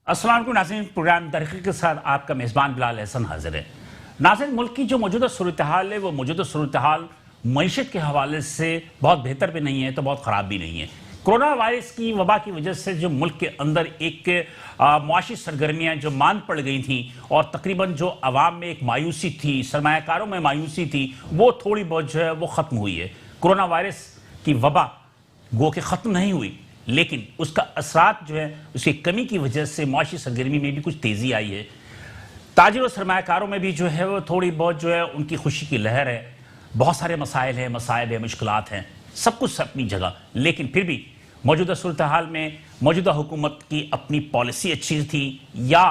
अस्सलाम वालेकुम नाज़रीन, प्रोग्राम दरहक़ीक़त के साथ आपका मेज़बान बिलाल एहसन हाजिर है। नाज़रीन, मुल्क की जो मौजूदा सूरत हाल है वो मौजूदा सूरत हाल मईशत के हवाले से बहुत बेहतर भी नहीं है तो बहुत ख़राब भी नहीं है। कोरोना वायरस की वबा की वजह से जो मुल्क के अंदर एक मुआशी सरगर्मियाँ जो मान पड़ गई थी और तकरीबन जो अवाम में एक मायूसी थी, सरमायाकारों में मायूसी थी, वो थोड़ी बहुत जो है वो ख़त्म हुई है। कोरोना वायरस की वबा गो के ख़त्म नहीं हुई, लेकिन उसका असरात जो है उसकी कमी की वजह से मुआशी सरगर्मी में भी कुछ तेज़ी आई है। ताजिर और सरमायाकारों में भी जो है वो थोड़ी बहुत जो है उनकी खुशी की लहर है। बहुत सारे मसाइल हैं, मसाइब है, मुश्किलात हैं, सब कुछ अपनी जगह, लेकिन फिर भी मौजूदा सूरत हाल में मौजूदा हुकूमत की अपनी पॉलिसी अच्छी थी या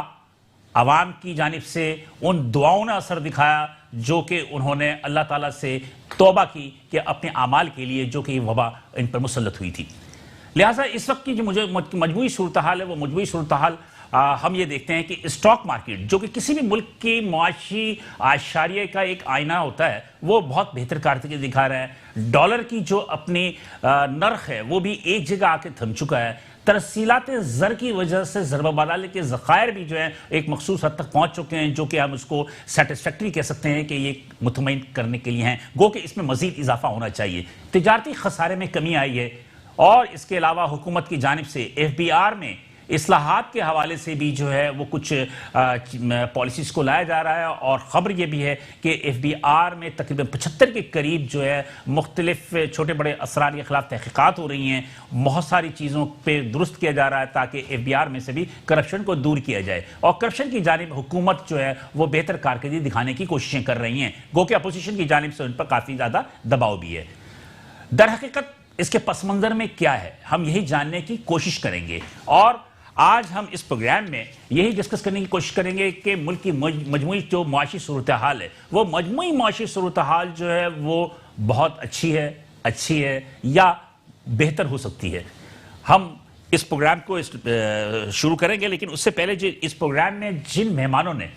आवाम की जानिब से उन दुआओं ने असर दिखाया जो कि उन्होंने अल्लाह ताला से तौबा की कि अपने आमाल के लिए जो कि वबा इन पर मुसल्लत हुई थी। लिहाजा इस वक्त की जो मुझे मजमूई सूरत हाल है वो मजमूई सूरत हाल हम ये देखते हैं कि स्टॉक मार्केट जो कि किसी भी मुल्क की मुआशी आशारिये का एक आईना होता है वो बहुत बेहतर कारकर्दगी दिखा रहा है। डॉलर की जो अपनी नर्ख है वो भी एक जगह आके थम चुका है। तरसीलात ज़र की वजह से ज़रबाबदाली के ज़खायर भी जो है एक मखसूस हद तक पहुँच चुके हैं जो कि हम उसको सेटिस्फैक्ट्री कह सकते हैं कि ये मुतमईन करने के लिए हैं। गो कि इसमें मज़ीद इजाफा होना चाहिए। तिजारती खसारे में कमी आई है और इसके अलावा हुकूमत की जानिब से FBR में इस्लाहात के हवाले से भी जो है वो कुछ पॉलिसीज को लाया जा रहा है और ख़बर ये भी है कि FBR में तकरीबन 75 के करीब जो है मुख्तलिफ छोटे बड़े असरार के खिलाफ तहक़ीक़ात हो रही हैं। बहुत सारी चीज़ों पे दुरुस्त किया जा रहा है ताकि FBR में से भी करप्शन को दूर किया जाए और करप्शन की जानिब हुकूमत जो है वो बेहतर कारकर्दगी दिखाने की कोशिशें कर रही हैं। गो कि अपोजिशन की जानिब से उन पर काफ़ी ज़्यादा दबाव भी है। दर हकीकत इसके पस मंज़र में क्या है हम यही जानने की कोशिश करेंगे और आज हम इस प्रोग्राम में यही डिस्कस करने की कोशिश करेंगे कि मुल्क की मजमूई जो मुआशी सूरत हाल है वो मजमूई मुआशी सूरत हाल जो है वो बहुत अच्छी है या बेहतर हो सकती है। हम इस प्रोग्राम को शुरू करेंगे, लेकिन उससे पहले जो इस प्रोग्राम में जिन मेहमानों ने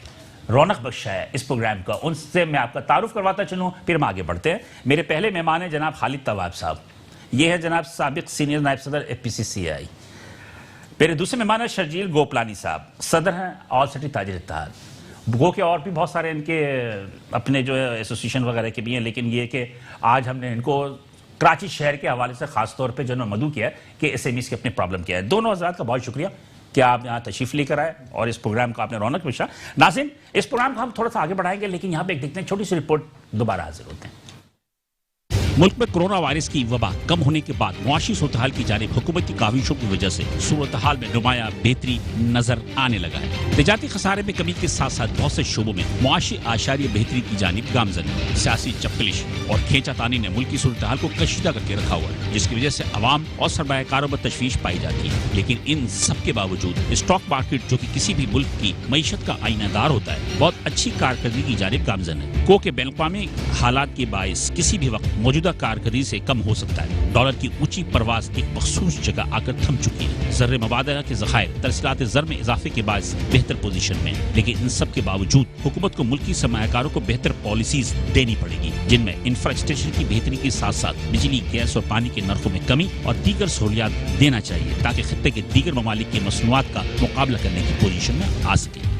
रौनक बख्शा है इस प्रोग्राम का उनसे मैं आपका तारुफ करवाता चलूँ, फिर हम आगे बढ़ते हैं। मेरे पहले मेहमान हैं जनाब खालिद तवाब साहब, ये है जनाब साबिक सीनियर नायब सदर FPCCI। मेरे दूसरे मेहमान है शर्जील गोपलानी साहब, सदर हैं ऑल सिटी ताजिर इत्तेहाद। गो के और भी बहुत सारे इनके अपने जो है एसोसिएशन वगैरह के भी हैं, लेकिन ये कि आज हमने इनको कराची शहर के हवाले से खास तौर पे जो है मदऊ किया है कि SMEs के अपने प्रॉब्लम किया है। दोनों हज़रात का बहुत शुक्रिया कि आप यहाँ तशरीफ़ लेकर आए और इस प्रोग्राम का आपने रौनक बख्शा। नाज़रीन, इस प्रोग्राम को हम थोड़ा सा आगे बढ़ाएंगे, लेकिन यहाँ पे एक देखते हैं छोटी सी रिपोर्ट, दोबारा हाजिर होते हैं। मुल्क में कोरोना वायरस की वबा कम होने के बाद मुआशी सूरत हाल की जानिब हुकूमत की काविशों की वजह से सूरत हाल में नुमाया बेहतरी नजर आने लगा है। तिजारती खसारे में कमी के साथ साथ बहुत से शोबों में मुआशी आशारिया बेहतरी की जानिब गामजन है। सियासी चपकलिश और खींचातानी ने मुल्क की सूरत हाल को कशीदा करके रखा हुआ है, जिसकी वजह से अवाम और सरमायाकारों में तशवीश पाई जाती है। लेकिन इन सब के बावजूद स्टॉक मार्केट जो कि किसी भी मुल्क की मईशत का आईनादार होता है बहुत अच्छी कारकर्दगी की जानिब गामजन है। को के बैनुल-अक़वामी हालात के बायस किसी भी वक्त मौजूदा कारकर्दगी से कम हो सकता है। डॉलर की ऊंची परवाज एक मखसूस जगह आकर थम चुकी है। ज़र मुबादला के ज़खायर तरसीलात ज़र में इजाफे के बायस बेहतर पोजीशन में, लेकिन इन सब के बावजूद हुकूमत को मुल्की सरमायाकारों को बेहतर पॉलिसीज देनी पड़ेगी, जिनमें इंफ्रास्ट्रक्चर की बेहतरी के साथ साथ बिजली, गैस और पानी के नरखों में कमी और दीगर सहूलियात देना चाहिए ताकि खित्ते के दीगर ममालिक की मसनूआत का मुकाबला करने की पोजीशन में आ सके।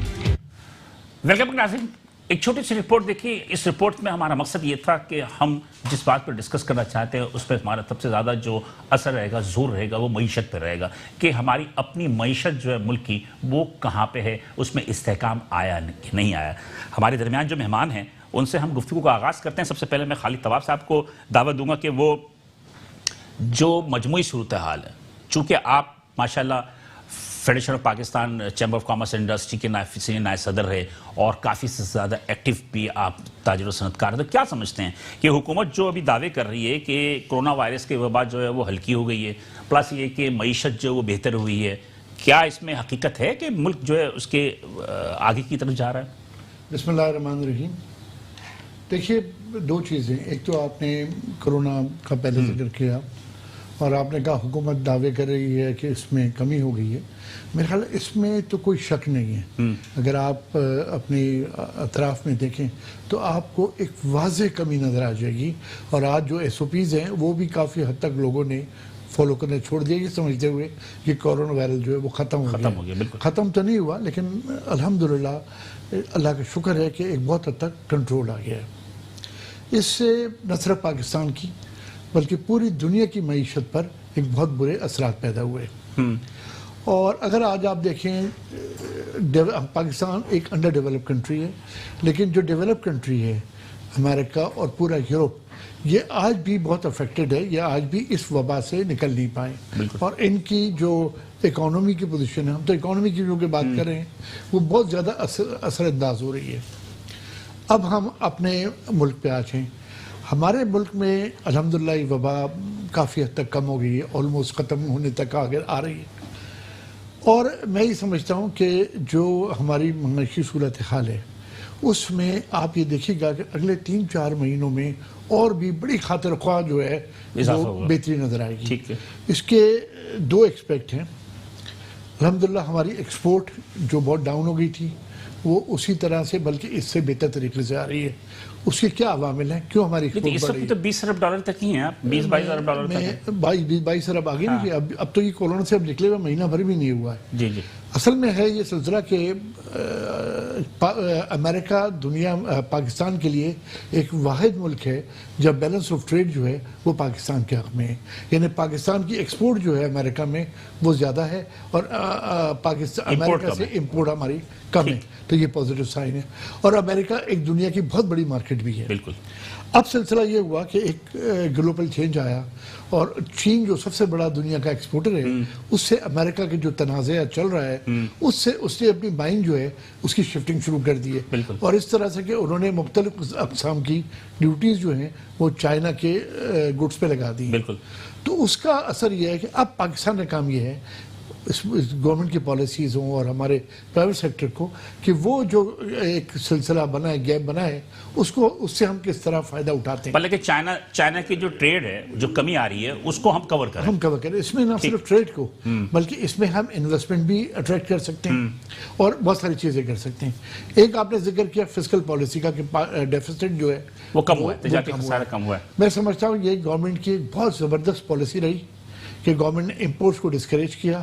वेलकम नाज़रीन, एक छोटी सी रिपोर्ट देखिए। इस रिपोर्ट में हमारा मकसद ये था कि हम जिस बात पर डिस्कस करना चाहते हैं उस पर हमारा सबसे ज़्यादा जो असर रहेगा, जोर रहेगा, वो मईशत पर रहेगा कि हमारी अपनी मईशत जो है मुल्क की वो कहाँ पे है, उसमें इस्तेहकाम आया कि नहीं आया। हमारे दरमियान जो मेहमान हैं उनसे हम गुफ्तगू का आगाज़ करते हैं। सबसे पहले मैं खालिद तवाब साहब को दावत दूंगा कि वो जो मजमूई सूरत हाल है, चूँकि आप माशाल्लाह federation of Pakistan chamber of commerce and industry के सीनियर नायब सदर रहे और काफ़ी से ज़्यादा एक्टिव भी आप ताजिर और सनतकार, तो क्या समझते हैं कि हुकूमत जो अभी दावे कर रही है कि कोरोना वायरस के वबा जो है वो हल्की हो गई है, प्लस ये कि मईशत जो वो बेहतर हुई है, क्या इसमें हकीकत है कि मुल्क जो है उसके आगे की तरफ जा रहा है? बिस्मिल्लाहिर्रहमानिर्रहीम। देखिए, दो चीज़ें, एक तो आपने कोरोना का पहले जिक्र किया और आपने कहा हुकूमत दावे कर रही है कि इसमें कमी हो गई है। मेरे ख्याल इसमें तो कोई शक नहीं है। अगर आप अपनी अतराफ में देखें तो आपको एक वाज़ेह कमी नज़र आ जाएगी और आज जो SOPs हैं वो भी काफ़ी हद तक लोगों ने फॉलो करने छोड़ दिया, ये समझते हुए कि कोरोना वायरस जो है वो ख़त्म हो गया। बिल्कुल ख़त्म तो नहीं हुआ, लेकिन अल्हम्दुलिल्लाह अल्लाह का शुक्र है कि एक बहुत हद तक कंट्रोल आ गया है। इससे न सिर्फ पाकिस्तान की बल्कि पूरी दुनिया की मईशत पर एक बहुत बुरे असरात पैदा हुए। और अगर आज आप देखें, पाकिस्तान एक अंडर डेवलप कंट्री है, लेकिन जो डेवलप कंट्री है अमेरिका और पूरा यूरोप, ये आज भी बहुत अफेक्टेड है, ये आज भी इस वबा से निकल नहीं पाए। और इनकी जो इकोनॉमी की पोजीशन है, हम तो इकोनॉमी की जो बात कर रहे हैं, वो बहुत ज़्यादा असरअंदाज हो रही है। अब हम अपने मुल्क पे आज हैं। हमारे मुल्क में अल्हम्दुलिल्लाह ये वबा काफ़ी हद तक कम हो गई है, ऑलमोस्ट ख़त्म होने तक आ रही है। और मैं ये समझता हूँ कि जो हमारी माशी सूरत हाल है, उसमें आप ये देखिएगा कि अगले 3-4 महीनों में और भी बड़ी खातिर ख्वाह जो है वो बेहतरी नज़र आएगी। ठीक है। इसके दो एक्सपेक्ट हैं। अल्हम्दुलिल्लाह हमारी एक्सपोर्ट जो बहुत डाउन हो गई थी, वो उसी तरह से बल्कि इससे बेहतर तरीके से आ रही है। उसके क्या अवामिल हैं, क्यों हमारी एक्सपोर्ट बढ़ रही है? तो 20 अरब डॉलर तक ही हैं, 20-22 अरब डॉलर तक। 22 अरब आगे नहीं, अब तो ये कोरोना से अब निकले हुए महीना भर भी नहीं हुआ है। जी जी। असल में है ये सिलसिला कि अमेरिका पाकिस्तान के लिए एक वाहिद मुल्क है जब बैलेंस ऑफ ट्रेड जो है वो पाकिस्तान के हक़ में है। यानी पाकिस्तान की एक्सपोर्ट जो है अमेरिका में वो ज़्यादा है और पाकिस्तान अमेरिका से इंपोर्ट हमारी कम है, तो ये पॉजिटिव साइन है। और अमेरिका एक दुनिया की बहुत बड़ी मार्केट भी है। बिल्कुल। अब सिलसिला ये हुआ कि एक ग्लोबल चेंज आया और चीन जो सबसे बड़ा दुनिया का एक्सपोर्टर है, उससे अमेरिका के जो तनाज़ा चल रहा है, उससे उसने अपनी बाइंग जो है उसकी शिफ्टिंग शुरू कर दी है। और इस तरह से कि उन्होंने मुख्तलिफ अक़साम की ड्यूटीज़ जो हैं वो चाइना के गुड्स पे लगा दी। बिल्कुल। तो उसका असर यह है कि अब पाकिस्तान का काम यह है, इस गवर्नमेंट की पॉलिसीज़ हों और हमारे प्राइवेट सेक्टर को, कि वो जो एक सिलसिला बना है, गैप बना है, उसको उससे हम किस तरह फ़ायदा उठाते हैं। लेकिन चाइना की जो ट्रेड है, जो कमी आ रही है, उसको हम कवर करें। इसमें ना सिर्फ ट्रेड को बल्कि इसमें हम इन्वेस्टमेंट भी अट्रैक्ट कर सकते हैं और बहुत सारी चीज़ें कर सकते हैं। एक आपने जिक्र किया फिस्कल पॉलिसी का कि डेफिसिट जो है वो कम हुआ है, कम हुआ है। मैं समझता हूँ ये गवर्नमेंट की एक बहुत ज़बरदस्त पॉलिसी रही कि गवर्नमेंट ने इंपोर्ट्स को डिस्करेज किया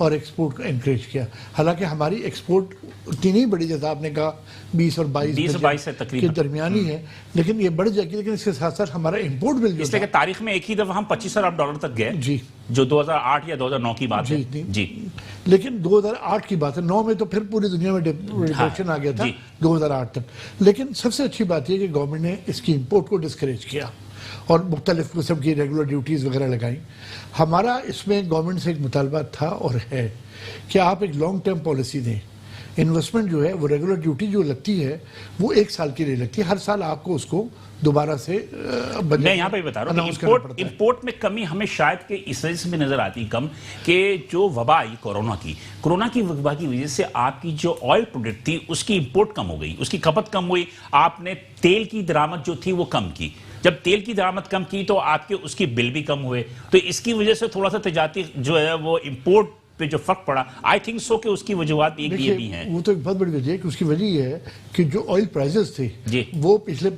और एक्सपोर्ट को एनकरेज किया। हालांकि हमारी एक्सपोर्ट उतनी नहीं बढ़ी, जैसा आपने कहा 20 और 22 के दरमियानी है, लेकिन ये बढ़ जाएगी। लेकिन इसके साथ साथ हमारा इंपोर्ट बिल, इसलिए तारीख में एक ही दफा हम 25 अरब डॉलर तक गए जी, जो 2008 या 2009 की बात है जी। लेकिन 2008 की बात है, 9 में तो फिर पूरी दुनिया में डिप्रेशन आ गया था 2008 तक। लेकिन सबसे अच्छी बात यह कि गवर्नमेंट ने इसकी इंपोर्ट को डिस्करेज किया और मुख्तलिफ किस्म की रेगुलर ड्यूटीज़ वगैरह लगाई। हमारा इसमें गवर्नमेंट से एक मुतालबा था और है कि आप एक लॉन्ग टर्म पॉलिसी दें। इन्वेस्टमेंट जो है वो रेगुलर ड्यूटी जो लगती है वो 1 साल के लिए लगती है, हर साल आपको उसको दोबारा से मैं यहाँ पे बता रहा हूँ इंपोर्ट में कमी हमें शायद के इस वजह से भी नजर आती कम कि जो वबा आई कोरोना की वबा की वजह से आपकी जो ऑयल प्रोडक्ट थी उसकी इंपोर्ट कम हो गई, उसकी खपत कम हुई। आपने तेल की दरामद जो थी वो कम की, जब तेल की दरामद कम की तो आपके उसकी बिल भी कम हुए, तो इसकी वजह से थोड़ा सा तजारती जो है वो इंपोर्ट पे जो फर्क पड़ा, आई थिंक सो कि उसकी वजूहत एक ये भी हैं। वो तो एक बहुत बड़ी वजह है कि उसकी वजह ये है कि जो ऑयल प्राइसेस थे वो पिछले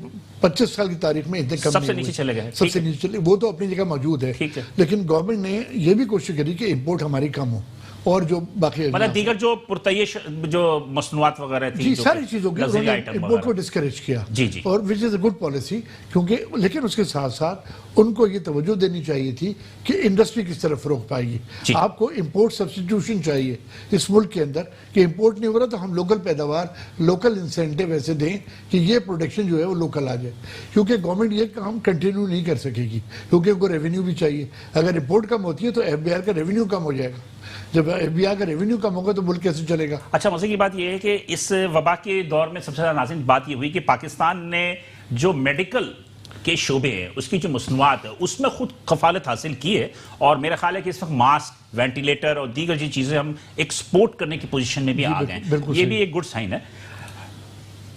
25 साल की तारीख में इतने कम सबसे नीचे चले गए, सबसे नीचे चले, वो तो अपनी जगह मौजूद है। लेकिन गवर्नमेंट ने ये भी कोशिश करी कि इंपोर्ट हमारी कम हो और जो बाकी मतलब दीगर जो पुरतयश जो मसनूआत वगैरह थी, सारी चीजों की इंपोर्ट को डिस्करेज किया जी। और which is a good policy, क्योंकि लेकिन उसके साथ साथ उनको ये तवज्जो देनी चाहिए थी कि इंडस्ट्री किस तरफ रोक पाएगी। आपको इंपोर्ट सब्स्टिट्यूशन चाहिए इस मुल्क के अंदर कि इंपोर्ट नहीं हो रहा तो हम लोकल पैदावार, लोकल इंसेंटिव ऐसे दें कि ये प्रोडक्शन जो है वो लोकल आ जाए, क्योंकि गवर्नमेंट ये काम कंटिन्यू नहीं कर सकेगी, क्योंकि उनको रेवेन्यू भी चाहिए। अगर इंपोर्ट कम होती है तो FBR का रेवेन्यू कम हो जाएगा, जब FBR का रेवेन्यू कम होगा तो मुल्क कैसे चलेगा। अच्छा, मजे की बात यह है कि इस वबा के दौर में सबसे ज्यादा नाज़रीन बात यह हुई कि पाकिस्तान ने जो मेडिकल के शोबे हैं उसकी जो मसनूआत है उसमें खुद कफालत हासिल की है, और मेरा ख्याल है कि इस वक्त मास्क, वेंटिलेटर और दीगर जो चीजें हम एक्सपोर्ट करने की पोजीशन में भी आ गए हैं, ये भी एक गुड साइन है।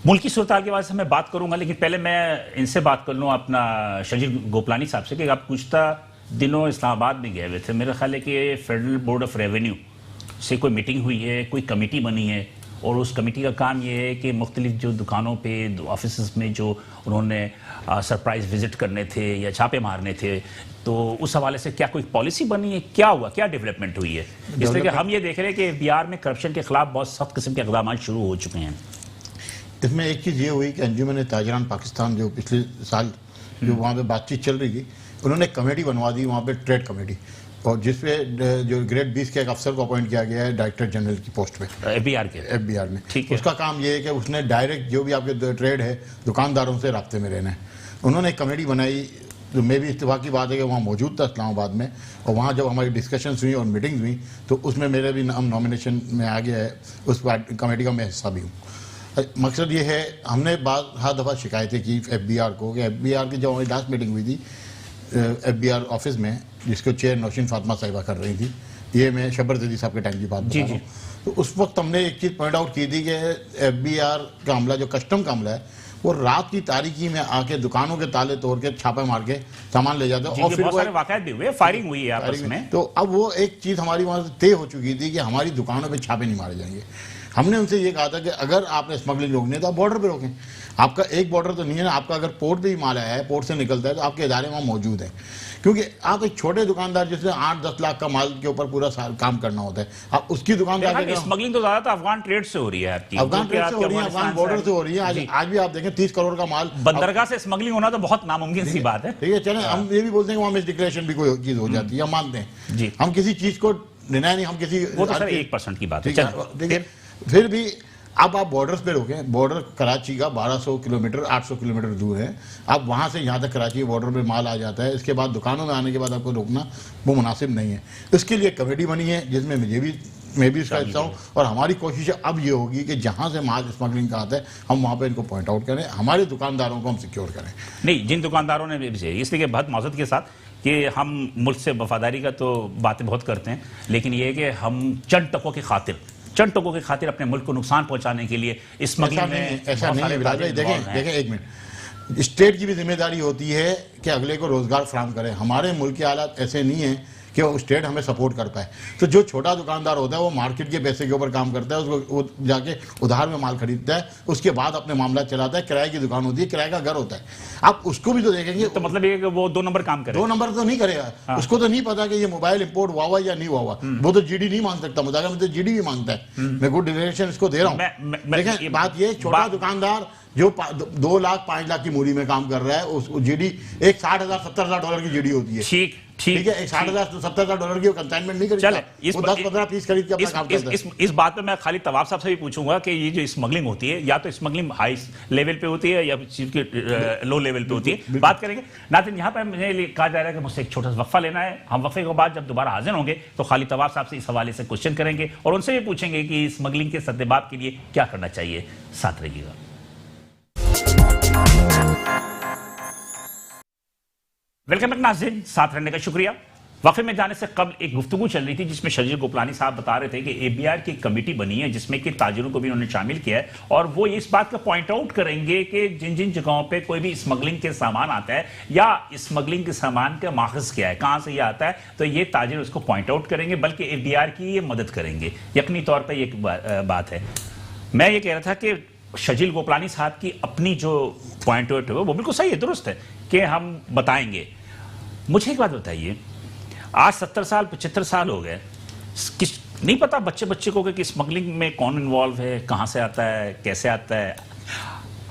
मुल्की सूरत के बाद से मैं बात करूंगा, लेकिन पहले मैं इनसे बात कर लूँ अपना शजीर गोपलानी साहब से कि आप गुज़श्ता दिनों इस्लामाबाद में गए हुए थे। मेरा ख्याल है कि फेडरल बोर्ड ऑफ रेवेन्यू से कोई मीटिंग हुई है, कोई कमेटी बनी है और उस कमेटी का काम ये है कि मुख्तलिफ जो दुकानों पे ऑफिस में जो उन्होंने सरप्राइज विजिट करने थे या छापे मारने थे, तो उस हवाले से क्या कोई पॉलिसी बनी है, क्या हुआ, क्या डेवलपमेंट हुई है? इसलिए कि हम ये देख रहे हैं कि बिहार में करप्शन के खिलाफ बहुत सख्त किस्म के इक़दाम शुरू हो चुके हैं। इसमें एक चीज़ ये हुई कि अंजुमन ताजरान पाकिस्तान जो पिछले साल जो वहाँ पे बातचीत चल रही थी, उन्होंने कमेटी बनवा दी वहाँ पे, ट्रेड कमेटी, और जिसपे जो ग्रेड 20 के एक अफसर को अपॉइंट किया गया है डायरेक्टर जनरल की पोस्ट पे एफबीआर में। ठीक है। उसका काम ये है कि उसने डायरेक्ट जो भी आपके ट्रेड है दुकानदारों से राब्ते में रहना है। उन्होंने एक कमेटी बनाई, तो मैं भी इत्तेफाक की बात है कि वहाँ मौजूद था इस्लामाबाद में, और वहाँ जब हमारी डिस्कशंस हुई और मीटिंग्स हुई तो उसमें मेरे भी नाम नॉमिनेशन में आ गया है, उस कमेटी का मैं हिस्सा भी हूँ। मकसद ये है, हमने हर दफ़ा शिकायतें की एफबीआर को कि एफबीआर की जब हमारी लास्ट मीटिंग हुई थी एफबीआर ऑफिस में, जिसको चेयर नौशीन फातिमा साहिबा कर रही थी, ये मैं शब्बर जदी साहब के टाइम की बात बता रहा हूँ, तो उस वक्त हमने एक चीज़ पॉइंट आउट की थी कि एफबीआर का हमला, जो कस्टम का हमला है, वो रात की तारीकी में आके दुकानों के ताले तोड़ के छापे मार के सामान ले जाते हैं, और फिर बहुत सारे वाक़यात भी हुए, फायरिंग हुई है आपस में। तो अब वो एक चीज़ हमारी वहाँ से तय हो चुकी थी कि हमारी दुकानों पे छापे नहीं मारे जाएंगे। हमने उनसे ये कहा था कि अगर आपने स्मगलिंग रोकनी है तो आप बॉर्डर पे रोकें। आपका एक बॉर्डर तो नहीं है ना, आपका अगर पोर्ट पे ही माल आया है, पोर्ट से निकलता है, तो आपके इदारे वहाँ मौजूद हैं। क्योंकि आप एक छोटे दुकानदार जिससे 8-10 लाख का माल के ऊपर पूरा साल काम करना होता है, आप उसकी दुकान पे स्मगलिंग तो ज्यादा अफगान ट्रेड से हो रही है आपकी, अफगान ट्रेड से हो रही है, अफगान बॉर्डर से हो रही है। आज भी आप देखें 30 करोड़ का माल बंदरगाह से स्मगलिंग होना तो बहुत नामुमकिन सी बात है। ठीक है, चलें हम ये भी बोलते हैं कि वहाँ मिस डिक्लेरेशन भी कोई चीज़ हो जाती है, हम मानते हैं जी। हम किसी चीज़ को डिनाई नहीं, हम किसी वो तो सर 1% की बात है। देखिए फिर भी अब आप बॉर्डर्स पे रोकें। बॉर्डर कराची का 1200 किलोमीटर 800 किलोमीटर दूर है। अब वहाँ से यहाँ तक कराची बॉर्डर पे माल आ जाता है, इसके बाद दुकानों में आने के बाद आपको रोकना वो मुनासिब नहीं है। इसके लिए कमेटी बनी है जिसमें मैं भी इसका हिस्सा हूँ, और हमारी कोशिश अब ये होगी कि जहाँ से माल स्मगलिंग का आता है हम वहाँ पे इनको पॉइंट आउट करें, हमारे दुकानदारों को हम सिक्योर करें। नहीं, जिन दुकानदारों ने इसलिए बहुत मौजूद के साथ कि हम मुल्क से वफादारी का तो बातें बहुत करते हैं, लेकिन ये है कि हम चंद टकों की खातिर अपने मुल्क को नुकसान पहुंचाने के लिए स्मगलिंग में ऐसा नहीं है। देखें एक मिनट, स्टेट की भी जिम्मेदारी होती है कि अगले को रोजगार फराहम करें। हमारे मुल्क के हालात ऐसे नहीं है कि वो स्टेट हमें सपोर्ट कर पाए। तो जो छोटा दुकानदार होता है वो मार्केट के पैसे के ऊपर काम करता है, उसको वो जाके उधार में माल खरीदता है, उसके बाद अपने मामला चलाता है। किराए की दुकान होती है, किराए का घर होता है, आप उसको भी तो देखेंगे। तो मतलब ये कि वो 2 नंबर काम करे, 2 नंबर तो नहीं करेगा। हाँ। उसको तो नहीं पता कि ये मोबाइल इंपोर्ट हुआ या नहीं हुआ। वो तो जीडी नहीं मांग सकता, मुझागा में तो जीडी भी मांगता है। मैं गुड डिरेक्शन इसको दे रहा हूँ। लेकिन बात ये, छोटा दुकानदार जो 2 लाख 5 लाख की मूली में काम कर रहा है, उस जीडी एक $60,000-70,000 की जीडी होती है। ठीक है, एक $60,000-70,000 की कंसाइनमेंट नहीं करेगा, वो 10-15 पीस खरीद के अपना काम करता है। इस बात पे मैं खाली तवाब साहब से भी पूछूंगा कि ये जो स्मगलिंग होती है, या तो स्मगलिंग हाई लेवल पे होती है या लो लेवल पे होती है, बात करेंगे। नाज़रीन, यहाँ पर मुझे कहा जा रहा है कि मुझसे एक छोटा सा वक्फा लेना है। हम वक्फे के बाद जब दोबारा हाजिर होंगे तो खाली तवाब साहब से इस हवाले से क्वेश्चन करेंगे और उनसे भी पूछेंगे कि स्मगलिंग के सद्देबाब के लिए क्या करना चाहिए। साथ रहिएगा। वेलकम बैक नाज़रीन, साथ रहने का शुक्रिया। वक्फे में जाने से कबल एक गुफ्तगू चल रही थी जिसमें शजील गोपलानी साहब बता रहे थे कि एबीआर की कमेटी बनी है जिसमें कि ताजिरों को भी उन्होंने शामिल किया है, और वो इस बात का पॉइंट आउट करेंगे कि जिन जिन जगहों पे कोई भी स्मगलिंग के सामान आता है या स्मगलिंग के सामान का माखज़ क्या है, कहाँ से ये आता है, तो ये ताजिर उसको पॉइंट आउट करेंगे, बल्कि एबीआर की ये मदद करेंगे। यकीनी तौर पर ये बात है। मैं ये कह रहा था कि शजील गोपलानी साहब की अपनी जो पॉइंट आउट है वो बिल्कुल सही है, दुरुस्त है कि हम बताएंगे। मुझे एक बात बताइए, आज 70 साल 75 साल हो गए, नहीं पता बच्चे को कि स्मगलिंग में कौन इन्वॉल्व है, कहाँ से आता है, कैसे आता है,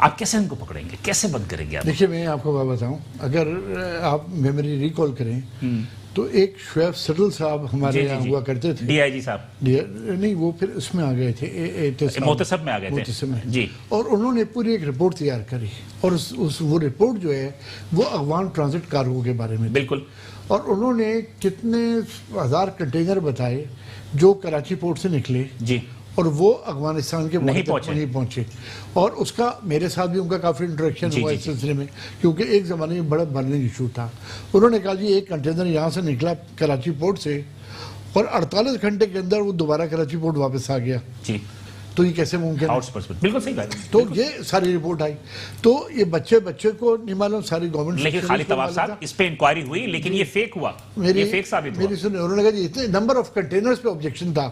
आप कैसे उनको पकड़ेंगे, कैसे बंद करेंगे आप? देखिए, मैं आपको बात बताऊं, अगर आप मेमोरी रिकॉल करें तो एक शुएब सटल साहब हमारे यहाँ हुआ करते थे, डीआईजी साहब। नहीं, वो फिर उसमें आ गए थे, मोहतसब में आ गए थे जी। और उन्होंने पूरी एक रिपोर्ट तैयार करी, और वो रिपोर्ट जो है वो अफगान ट्रांजिट कार्गो के बारे में, बिल्कुल। और उन्होंने कितने 1000 कंटेनर बताए जो कराची पोर्ट से निकले जी, और वो अफगानिस्तान के नहीं पहुंचे। और उसका मेरे साथ भी उनका काफ़ी इंटरेक्शन हुआ इस सिलसिले में, क्योंकि एक ज़माने में बड़ा बर्निंग इशू था। उन्होंने कहा जी एक कंटेनर यहाँ से निकला कराची पोर्ट से, और 48 घंटे के अंदर वो दोबारा कराची पोर्ट वापस आ गया जी। तो ये कैसे मुमकिन है? आउटसोर्स बिल्कुल सही बात है। तो ये सारी रिपोर्ट आई, तो ये बच्चे को नहीं मालूम, सारी गवर्नमेंट। लेकिन खालिद तवाब साहब इस पे इंक्वायरी हुई, लेकिन ये फेक हुआ, ये फेक साबित हुआ। मेरी सुनिए, उन्होंने कहा जी इतने नंबर ऑफ कंटेनर्स पे ऑब्जेक्शन था,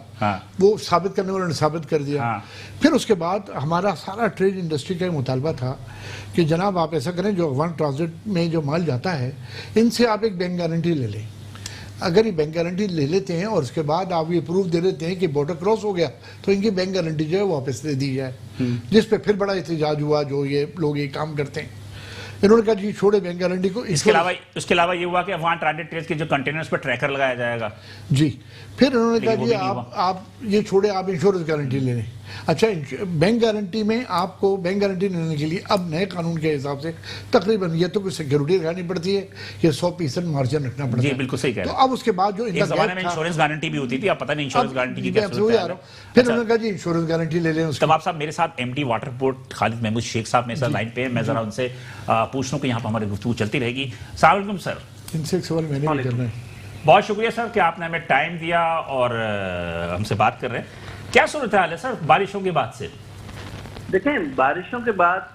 वो साबित करने वालों ने साबित कर दिया। फिर उसके बाद हमारा सारा ट्रेड इंडस्ट्री का मुतालबा था कि जनाब आप ऐसा करें, जो अफगान ट्रांजिट में जो माल जाता है इनसे आप एक बैंक गारंटी ले लें। अगर ये बैंक गारंटी ले लेते हैं और उसके बाद आप ये प्रूफ दे देते हैं कि बॉर्डर क्रॉस हो गया, तो इनकी बैंक गारंटी जो है वापस दे दी जाए। जिस पे फिर बड़ा एहतजाज हुआ, जो ये लोग ये काम करते हैं। इन्होंने कहा जी छोड़े बैंक गारंटी को। इसके अलावा ये हुआ कि अफगान ट्रांजिट ट्रेन के जो कंटेनर्स पर ट्रैकर लगाया जाएगा जी। फिर उन्होंने कहा जी आप ये छोड़े, आप इंश्योरेंस गारंटी ले लें। अच्छा, बैंक गारंटी में आपको बैंक गारंटी लेने के लिए अब नए कानून के हिसाब से तकरीबन ये तो कोई सिक्योरिटी रखनी पड़ती है, ये 100% मार्जिन रखना पड़ता है। जी बिल्कुल सही कह रहे हैं। तो अब उसके बाद जो एक ज़माने में इंश्योरेंस गारंटी भी होती थी, अब पता नहीं इंश्योरेंस गारंटी की क्या सूरत है। फिर उन्होंने कहा जी इंश्योरेंस गारंटी ले लें। तब आप साहब मेरे साथ MD water board Khalid Mahmood Sheikh साहब मेरे साथ लाइन पे, मैं जरा उनसे पूछ लूं कि यहाँ पर हमारी गुफ्तगू चलती रहेगी। अस्सलाम वालेकुम सर। इनसे एक सवाल मैंने भी करना है। बहुत शुक्रिया सर कि आपने हमें टाइम दिया और हमसे बात कर रहे हैं। क्या सूरत हाल है सर बारिशों के बाद से? देखें, बारिशों के बाद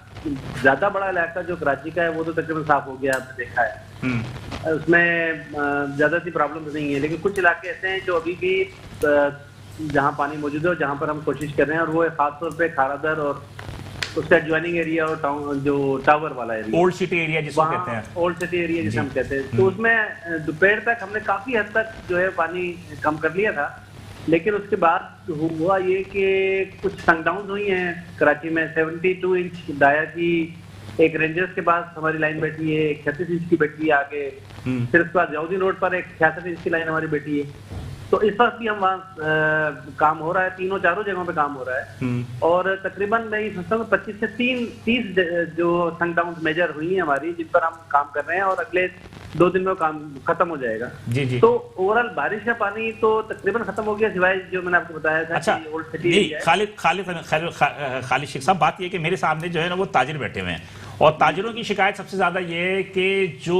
ज्यादा बड़ा इलाका जो कराची का है वो तो तकरीबन साफ हो गया, आपने देखा है। उसमें ज्यादा सी प्रॉब्लम नहीं है, लेकिन कुछ इलाके ऐसे हैं जो अभी भी जहां पानी मौजूद है और जहां पर हम कोशिश कर रहे हैं, और वो खासतौर पे खारादर और उसका एडजॉइनिंग एरिया और टाउन जो टावर वाला एरिया, ओल्ड सिटी एरिया जिसको कहते हैं, ओल्ड सिटी एरिया जिसे हम कहते हैं, तो उसमें दोपहर तक हमने काफी हद तक जो है पानी कम कर लिया था। लेकिन उसके बाद हुआ ये कि कुछ सनडाउन हुई हैं कराची में। 72 इंच डाया की एक रेंजर्स के पास हमारी लाइन बैठी है, एक 36 इंच की बैठी है आगे। फिर उसके बाद जाउदी रोड पर एक 66 इंच की लाइन हमारी बैठी है। तो इस वक्त भी हम वहाँ काम हो रहा है, तीनों चारों जगहों पे काम हो रहा है। और तकरीबन मैं समझता हूँ 25 से 30 जो सनडाउन मेजर हुई है हमारी, जिन पर हम काम कर रहे हैं, और अगले 2 दिन में काम खत्म हो जाएगा। जी जी। तो ओवरऑल बारिश का पानी तो तकरीबन खत्म हो गया, सिवाय जो मैंने आपको बताया था। अच्छा, खालिद शेख साहब, बात ये कि मेरे सामने जो है ना वो ताजिर बैठे हुए हैं, और ताजिरों की शिकायत सबसे ज्यादा ये है कि जो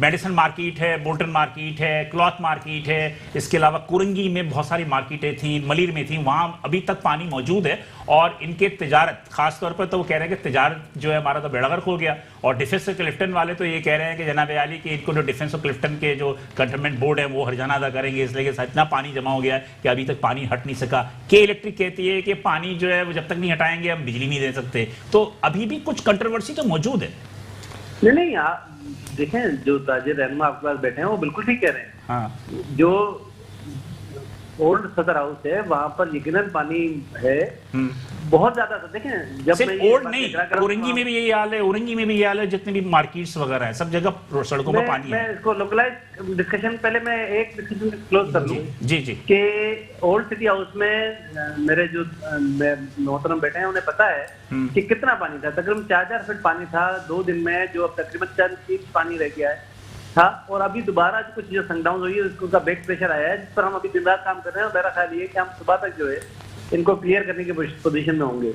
मेडिसन मार्केट है, बोल्टन मार्केट है, क्लॉथ मार्केट है, इसके अलावा कुरंगी में बहुत सारी मार्केटें थी, मलिर में थी, वहाँ अभी तक पानी मौजूद है। और इनके तिजारत खास तौर पर तो वो कह रहे हैं कि तिजारत जो है हमारा तो बेड़ा गर्क हो गया। और डिफेंस और क्लिफ्टन वाले तो ये कह रहे हैं कि जनाब आली कि इनको जो डिफेंस और क्लिफ्टन के जो कंटोनमेंट बोर्ड है वो हर्जाना अदा करेंगे, इसलिए कि इतना पानी जमा हो गया है कि अभी तक पानी हट नहीं सका। के इलेक्ट्रिक कहती है कि पानी जो है वो जब तक नहीं हटाएंगे हम बिजली नहीं दे सकते। तो अभी भी कुछ कंट्रोवर्सी तो मौजूद है। नहीं, देखें, जो ताजिर रहनुमा आपके पास बैठे हैं वो बिल्कुल ठीक कह रहे हैं। हाँ। जो ओल्ड सदर हाउस है वहां पर यकीनन पानी है बहुत ज्यादा। तो देखें, जब सिर्फ ओल्ड नहीं, औरंगी में भी यही हाल है, औरंगी में भी यही हाल है, जितने भी मार्केट्स वगैरह है सब जगह सड़कों पर पानी है। मैं इसको लोकलाइज डिस्कशन, पहले मैं एक डिस्कशन क्लोज कर लूं। जी जी। कि ओल्ड सिटी हाउस में मेरे जो मोहतरम बैठे हैं उन्हें पता है कि कितना पानी था। तकरीबन 4000 फीट पानी था 2 दिन में, जो अब तकरीबन 4 फीट पानी रह गया था। और अभी दोबारा कुछ जो सनडाउन हुई है उसका बैक प्रेशर आया है, जिस पर हम अभी दिन रात काम कर रहे हैं। और मेरा ख्याल ये है कि हम सुबह तक जो है इनको क्लियर करने की पोजीशन में होंगे।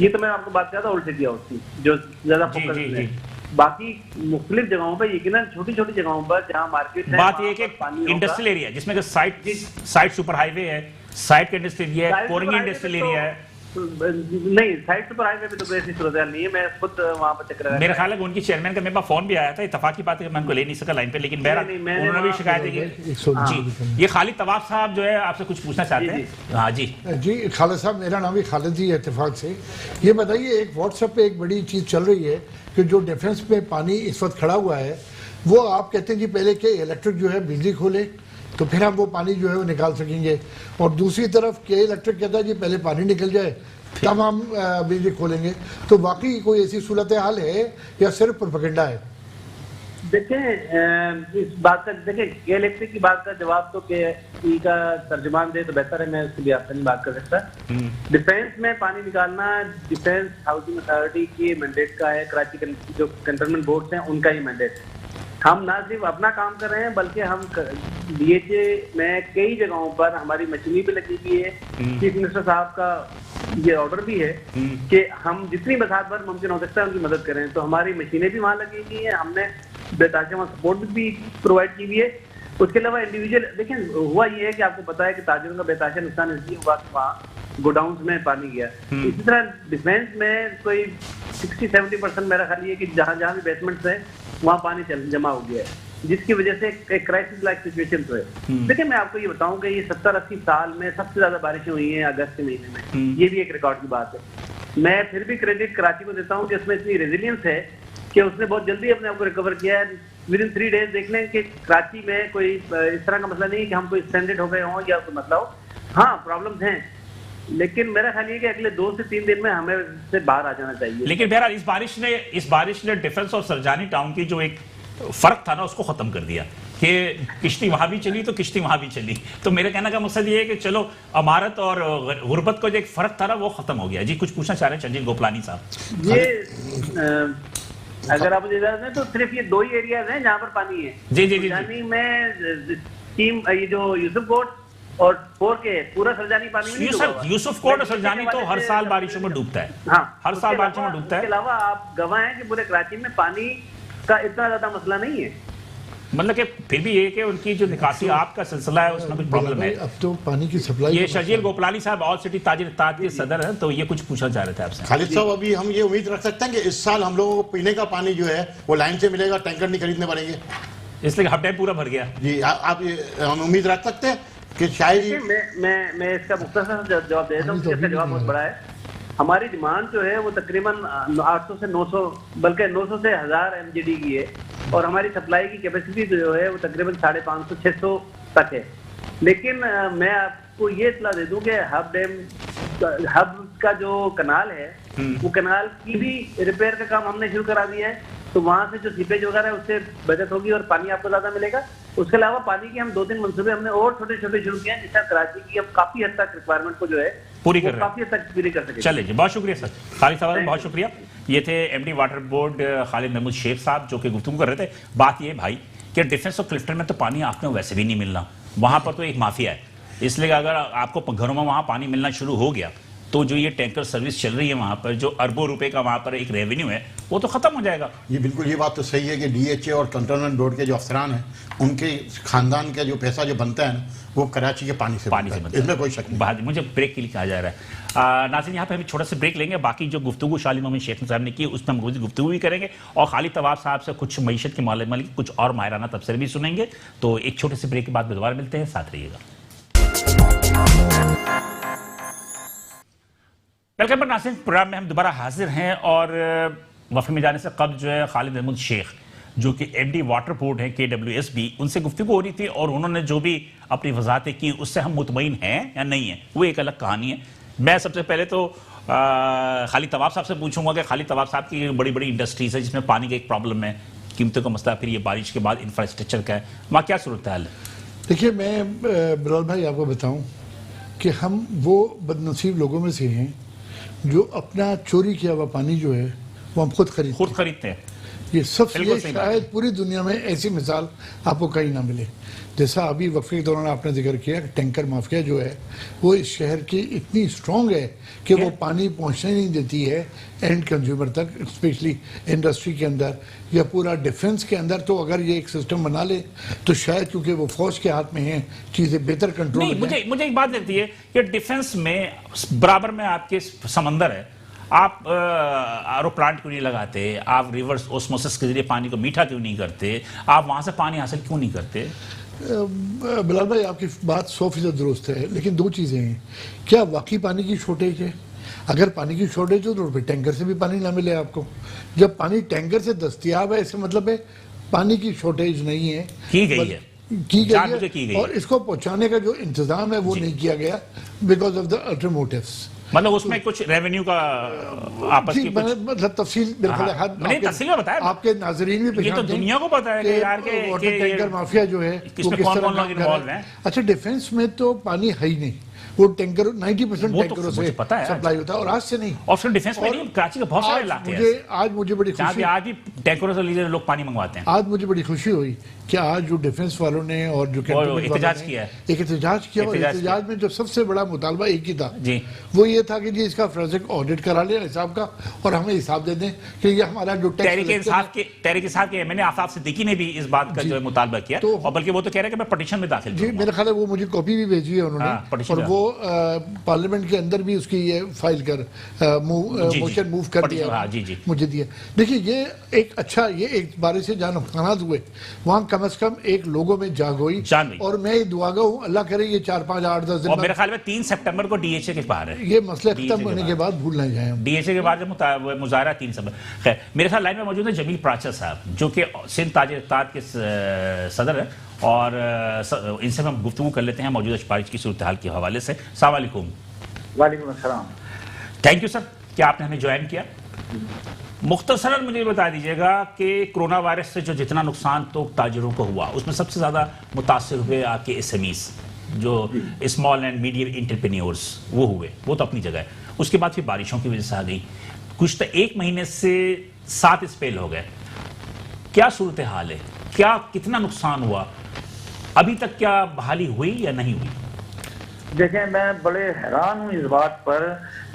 ये तो मैं आपको बात किया था ओल्ड सिटी हाउस की, जो ज्यादा फोकस है। बाकी मुख्तलिफ जगहों पर यकीनन छोटी छोटी जगहों पर जहाँ मार्केट है, बात ये कि इंडस्ट्रियल एरिया जिसमें साइट सुपर हाईवे है, साइट का इंडस्ट्रियल एरिया है, कोरंगी इंडस्ट्रियल एरिया है। नहीं, साइड सुपर हाईवे पे तो कोई ऐसी सूरत नहीं है। मैं खुद वहां पर चक्कर मेरा ख्याल है उनकी चेयरमैन का मेरे पास फोन भी आया था, इत्तेफाक की बात है मैं उनको ले नहीं सका लाइन पे, लेकिन उन्होंने भी शिकायत है। जी, ये खालिद तवाब साहब जो है आपसे कुछ पूछना चाहते हैं। हाँ जी जी। खालिद साहब, मेरा नाम भी खालिद ही है इत्तेफाक से। ये बताइए, एक व्हाट्सएप पे एक बड़ी चीज़ चल रही है कि जो डिफेंस में पानी इस वक्त खड़ा हुआ है, वो आप कहते हैं जी पहले के इलेक्ट्रिक जो है बिजली खोले तो फिर हम वो पानी जो है वो निकाल सकेंगे, और दूसरी तरफ के इलेक्ट्रिक कहता है जी पहले पानी निकल जाए तब हम बिजली खोलेंगे। तो वाकई कोई ऐसी सूरत हाल है या सिर्फ प्रोपेगेंडा है? देखें, इस बात का देखें इलेक्ट्रिक की बात का जवाब तो के का तर्जुमान दे तो बेहतर है, मैं उसके लिए आपसे नहीं बात कर सकता। डिफेंस में पानी निकालना डिफेंस हाउसिंग अथॉरिटी की मैंडेट का है, कराची के जो कंटोनमेंट बोर्ड्स हैं उनका ही मैंडेट है। हम ना सिर्फ अपना काम कर रहे हैं बल्कि हम डीएचए में कई जगहों पर हमारी मशीनरी भी लगी हुई है। चीफ मिनिस्टर साहब का ये ऑर्डर भी है कि हम जितनी बसात भर मुमकिन हो सकता है उनकी मदद करें। तो हमारी मशीनें भी वहाँ लगी हुई है, हमने बेताशा वहाँ सपोर्ट भी प्रोवाइड की हुई है। उसके अलावा इंडिविजुअल देखें, हुआ ये है कि आपको पता है कि ताजिरों का बेताशा नुकसान इसलिए हुआ कि वहाँ गोडाउन्स में पानी गया। इसी तरह डिफेंस में कोई 60-70% मेरा ख्याल ये है कि जहाँ जहाँ भी बेसमेंट्स है वहाँ पानी जमा हो गया है, जिसकी वजह से एक क्राइसिस लाइक सिचुएशन तो है। देखिए मैं आपको ये बताऊं कि ये 70-80 साल में सबसे ज्यादा बारिशें हुई हैं अगस्त के महीने में, ये भी एक रिकॉर्ड की बात है। मैं फिर भी क्रेडिट कराची को देता हूं कि उसमें इतनी रेजिलियंस है कि उसने बहुत जल्दी अपने आप को रिकवर किया है। विद इन 3 डेज देख लें कि कराची में कोई इस तरह का मसला नहीं है कि हम कोई स्टैंडर्ड हो गए हों या कोई मसला हो। हाँ प्रॉब्लम्स हैं, लेकिन मेरा ख्याल ये कि अगले 2 से 3 दिन में हमें इससे बाहर आ जाना चाहिए। लेकिन बहरहाल इस बारिश ने डिफेंस और सरजानी टाउन की जो एक फर्क था ना उसको खत्म कर दिया कि किश्ती वहां भी चली तो किश्ती वहां भी चली। तो मेरे कहने का मकसद ये है कि चलो अमारत और गुर्बत का जो एक फर्क था ना वो खत्म हो गया। जी कुछ पूछना चाह रहे हैं चंजील गोपलानी साहब? ये अगर आप मुझे इजाजत दें तो सिर्फ ये 2 ही एरियाज हैं जहाँ पर पानी है। जी जी जी, सरजानी में टीम ये जो यूसुफ कोट और 4 के पूरा सरजानी पानी में नहीं डूबा हुआ। यूसुफ कोट और सरजानी तो हर साल बारिशों में डूबता है। हाँ हर साल बारिशों में डूबता है। इसके अलावा आप गवाह हैं कि पूरे कराची में पानी का इतना ज्यादा मसला नहीं है। मतलब कि फिर भी ये कि उनकी जो निकासी आपका सिलसिला है उसमें कुछ प्रॉब्लम है। अब तो पानी की सप्लाई। ये शजील गोपलानी साहब ऑल सिटी ताजिर इत्तेहाद के सदर हैं, तो ये कुछ पूछना चाह रहे थे आपसे। खालिद साहब अभी हम ये उम्मीद रख सकते हैं कि इस साल हम लोगों को पीने का पानी जो है वो लाइन से मिलेगा, टैंकर नहीं खरीदने पड़ेंगे? इसलिए हब डैम पूरा भर गया। जी आप हम उम्मीद रख सकते हैं कि शायद मैं इसका मुख्तसर जवाब दे देता हूँ, इसका जवाब बहुत बड़ा है। हमारी डिमांड जो है वो तकरीबन 800 से 900 बल्कि 900 से 1000 MGD की है और हमारी सप्लाई की कैपेसिटी जो है वो तकरीबन 550-600 तक है। लेकिन मैं आपको ये इत्तला दे दूं कि हब का जो कनाल है वो कनाल की भी रिपेयर का काम हमने शुरू करा दिया है, तो वहां से जो सीपेज वगैरह है उससे बचत होगी और पानी आपको ज्यादा मिलेगा। उसके अलावा पानी के हम 2-3 मंसूबे हमने और छोटे छोटे शुरू किए हैं जिससे कराची की अब काफी हद तक रिक्वायरमेंट को जो है पूरी कर रहे हैं, काफी हद तक पूरी कर सके। चलिए जी, बहुत शुक्रिया सर। खालिद साहब बहुत शुक्रिया। ये थे MD water board Khalid Mahmood Sheikh साहब जो कि गुफ्तगू कर रहे थे। बात ये भाई कि डिफेंस और क्लिफ्टन में तो पानी आपको वैसे भी नहीं मिलना, वहां पर तो एक माफिया है। इसलिए अगर आपको घरों में वहां पानी मिलना शुरू हो गया तो जो ये टैंकर सर्विस चल रही है वहां पर जो अरबों रुपए का वहां पर एक रेवेन्यू है वो तो खत्म हो जाएगा। ये बिल्कुल ये बात तो सही है कि DHA और कंटोनमेंट बोर्ड के जो अफसरान हैं उनके खानदान का जो पैसा जो बनता है ना वो कराची के पानी से बनता है, इसमें कोई शक नहीं। मुझे ब्रेक के लिए कहा जा रहा है। नाज़रीन यहाँ पे हम छोटा सा ब्रेक लेंगे, बाकी जो गुफ्तगू शालिम मोहम्मद शेख साहब ने की उसमें हम गुफ्तगू भी करेंगे और खालिद तवाब साहब से कुछ मईशत के मामले में कुछ और माहिराना तबसरे भी सुनेंगे। तो एक छोटे से ब्रेक के बाद दोबारा मिलते हैं, साथ रहिएगा। वेलकम पर नाज़रीन, प्रोग्राम में हम दोबारा हाजिर हैं और वफ़द में जाने से कब्ल जो है खालिद महमूद शेख जो कि MD वाटर बोर्ड है KWSB, उनसे गुफ्तगू हो रही थी और उन्होंने जो भी अपनी वजाहतें की उससे हम मुतमईन हैं या नहीं है वो एक अलग कहानी है। मैं सबसे पहले तो खालिद तवाब साहब से पूछूंगा कि खालिद तवाब साहब की बड़ी बड़ी इंडस्ट्रीज है जिसमें पानी का एक प्रॉब्लम है, कीमतों का मसला, फिर ये बारिश के बाद इंफ्रास्ट्रक्चर का है, वहाँ क्या सूरत हाल है? देखिए मैं बिलाल भाई आपको बताऊं कि हम वो बदनसीब लोगों में से हैं जो अपना चोरी किया हुआ पानी जो है वो हम खुद खरीदते हैं। ये सबसे शायद पूरी दुनिया में ऐसी मिसाल आपको कहीं ना मिले। जैसा अभी वक्फे के दौरान आपने जिक्र किया कि टैंकर माफिया जो है वो इस शहर की इतनी स्ट्रॉन्ग है कि वो पानी पहुंचने नहीं देती है एंड कंज्यूमर तक, स्पेशली इंडस्ट्री के अंदर या पूरा डिफेंस के अंदर। तो अगर ये एक सिस्टम बना ले तो शायद क्योंकि वो फौज के हाथ में है चीजें बेहतर कंट्रोल। मुझे एक बात लगती है कि डिफेंस में बराबर में आपके समंदर है, आप आरओ प्लांट क्यों नहीं लगाते, आप रिवर्स ओस्मोसिस के जरिए पानी को मीठा क्यों नहीं करते, आप वहां से पानी हासिल क्यों नहीं करते? बिलाल भाई आपकी बात 100% दुरुस्त है, लेकिन 2 चीज़ें हैं। क्या वाकई पानी की शॉर्टेज है? अगर पानी की शॉर्टेज हो तो फिर टैंकर से भी पानी ना मिले आपको। जब पानी टैंकर से दस्तयाब है इसका मतलब है पानी की शॉर्टेज नहीं है, की गई है और इसको पहुंचाने का जो इंतजाम है वो नहीं किया गया because of the ulterior motives. मतलब उसमें कुछ रेवेन्यू का आपस की मतलब तफसील मैंने तफसील में बताया, आपके नाज़रीन भी ये तो दुनिया को पता है कि यार के वाटर टैंकर माफिया जो है किसमें कौन-कौन लोग इन्वॉल्व हैं। अच्छा डिफेंस में तो पानी है ही नहीं, वो टैंकर 90% टैंकरों से सप्लाई होता है और आज से नहीं। और फिर डिफेंस में नहीं, कराची के बहुत सारे इलाके हैं आज मुझे बड़ी खुशी, आज भी टैंकरों से लोग पानी मंगवाते हैं। आज मुझे बड़ी खुशी हुई कि आज जो डिफेंस वालों ने और जो एहतजाज किया है, एक एहतजाज किया और एहतजाज में जो सबसे बड़ा मुतालबा एक ही था जी, वो ये था कि जी इसका फोरेंसिक ऑडिट करा लें हिसाब का और हमें हिसाब दे दें कि ये हमारा जो तहरीक इंसाफ के मैंने आफाफ सिद्दीकी ने भी इस बात का जो मुतालबा किया और बल्कि वो तो कह रहे हैं कि मैं पटिशन में दाखिल जी, मेरे ख्याल है वो मुझे कॉपी भी भेजी है उन्होंने और वो पार्लियामेंट के अंदर भी उसकी ये फाइल कर मोशन मूव कर दिया। हाँ, जी। मुझे दिया। देखिए ये एक अच्छा, ये एक बारे से जहाँ नुकसान हुए वहाँ कम से कम एक लोगों में जाग हुई, और मैं ये दुआगा हूँ अल्लाह करे ये 4, 5, 8, 10 दिन और मेरे ख्याल में 3 सितंबर को डीएचए के बाहर है, ये मसले खत्म होने के बाद भूल ना जाए। डीएचए के बाद जो मुजाहरा 3 सितंबर। खैर, मेरे साथ लाइन में मौजूद है जमील प्राचा साहब, जो कि सिंध ताजिर इत्तेहाद के सदर है, और इनसे हम गुफ्तगू कर लेते हैं मौजूदा बारिश की सूरत हाल के हवाले से। अस्सलाम वालेकुम। वालेकुम अस्सलाम। थैंक यू सर कि आपने हमें ज्वाइन किया। मुख्तसरन मुझे बता दीजिएगा कि कोरोना वायरस से जो जितना नुकसान तो ताजिरों को हुआ, उसमें सबसे ज़्यादा मुतासिर हुए आपके एसएमईज, जो स्मॉल एंड मीडियम एंटरप्रेन्योर्स, वो हुए, वो तो अपनी जगह है। उसके बाद फिर बारिशों की वजह से आ गई, कुछ तो 1 महीने से 7 स्पेल हो गए। क्या सूरत हाल है, क्या कितना नुकसान हुआ, अभी तक क्या बहाली हुई या नहीं हुई? देखें, मैं बड़े हैरान हूँ इस बात पर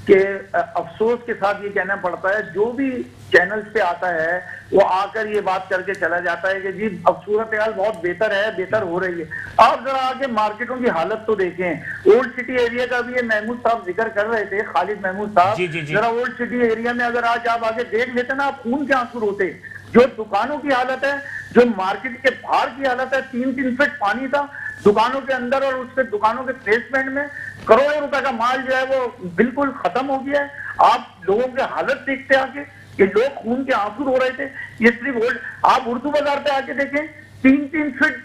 कि अफसोस के साथ ये कहना पड़ता है, जो भी चैनल्स पे आता है वो आकर ये बात करके चला जाता है कि जी अब सूरत हाल बहुत बेहतर है, बेहतर हो रही है। आप जरा आगे मार्केटों की हालत तो देखें। ओल्ड सिटी एरिया का भी ये महमूद साहब जिक्र कर रहे थे, खालिद महमूद साहब, जरा ओल्ड सिटी एरिया में अगर आज आप आगे देख लेते ना, आप खून के आंसू रोते। जो दुकानों की हालत है, जो मार्केट के बाहर की हालत है, 3-3 फीट पानी था दुकानों के अंदर, और उससे दुकानों के बेसमेंट में करोड़ों रुपए का माल जो है वो बिल्कुल खत्म हो गया है। आप लोगों की हालत देखते आके कि लोग खून के आंसू रो रहे थे। ये सिर्फ आप उर्दू बाजार पे आके देखें, 3-3 फीट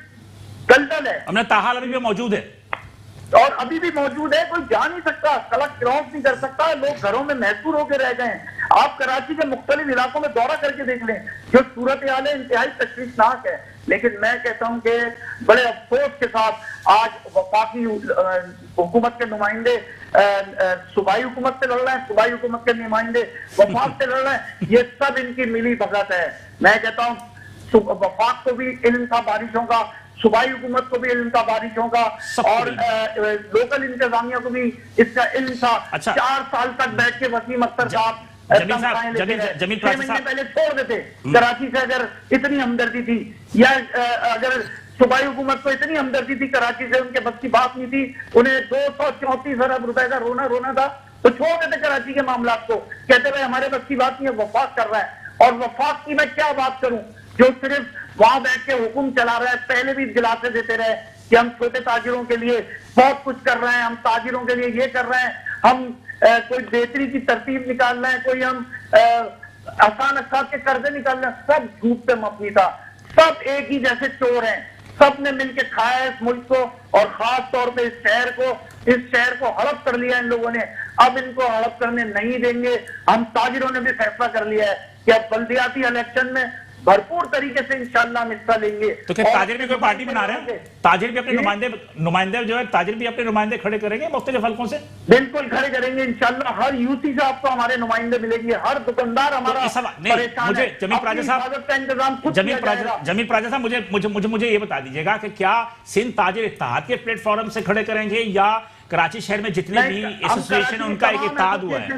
दलदल है। हमने ताहाल अभी भी मौजूद है, और अभी भी मौजूद है, कोई जा नहीं सकता, सड़क क्रॉस नहीं कर सकता, लोग घरों में महसूर होकर रह गए हैं। आप कराची के मुख्तलिफ इलाकों में दौरा करके देख लें, जो सूरत हाल है इंतहाई तशवीशनाक है। लेकिन मैं कहता हूं कि बड़े अफसोस के साथ आज वफाकी हुकूमत के नुमाइंदे सूबाई हुकूमत से लड़ रहे हैं, सूबाई हुकूमत के नुमाइंदे वफाक से लड़ रहे हैं। ये सब इनकी मिली भगत है। मैं कहता हूँ वफाक को भी इल्म था बारिशों का, सूबाई हुकूमत को भी इल्म था बारिशों का, और लोकल इंतजामिया को भी इसका इल्म था। 4 साल तक बैठ के वसीम अख्तर साहब जमील पहले छोड़ देते। कराची से अगर इतनी हमदर्दी थी, या अगर सूबाई हुकूमत को इतनी हमदर्दी थी कराची से, उनके बस की बात नहीं थी, उन्हें 234 अरब रुपए का रोना था, तो छोड़ देते कराची के मामला को, कहते भाई हमारे बस की बात नहीं है, वफाक कर रहा है। और वफाक की मैं क्या बात करूं, जो सिर्फ वहां बैठ के हुक्म चला रहा है। पहले भी दिलासे देते रहे कि हम छोटे ताजिरों के लिए बहुत कुछ कर रहे हैं, हम ताजिरों के लिए ये कर रहे हैं, हम कोई बेहतरी की तरतीब निकाल रहे हैं, कोई हम आसान असाद के कर्जे निकाल रहे हैं। सब झूठ पे मबनी था, सब एक ही जैसे चोर हैं, सब ने मिलकर खाया है इस मुल्क को, और खास तौर पे इस शहर को हड़प कर लिया इन लोगों ने। अब इनको हड़प करने नहीं देंगे। हम ताजिरों ने भी फैसला कर लिया है कि अब बल्दियाती इलेक्शन में भरपूर तरीके से इंशाअल्लाह हम हिस्सा लेंगे। तो क्या ताजिर भी कोई पार्टी बना रहे हैं? ताजिर भी अपने नुमाइंदे जो है, ताजिर भी अपने नुमाइंदे खड़े करेंगे मुख्तलिफ हलकों से? बिल्कुल खड़े करेंगे इंशाअल्लाह। हर यूसी से आपको हमारे नुमाइंदे मिलेंगे, हर दुकानदार हमारा मुझे जमील प्राजा साहब मुझे ये बता दीजिएगा कि क्या सिंध ताजिर इत्तेहाद के प्लेटफॉर्म से खड़े करेंगे, या कराची शहर में जितने भी एसोसिएशन है उनका एक इत्तेहाद हुआ है?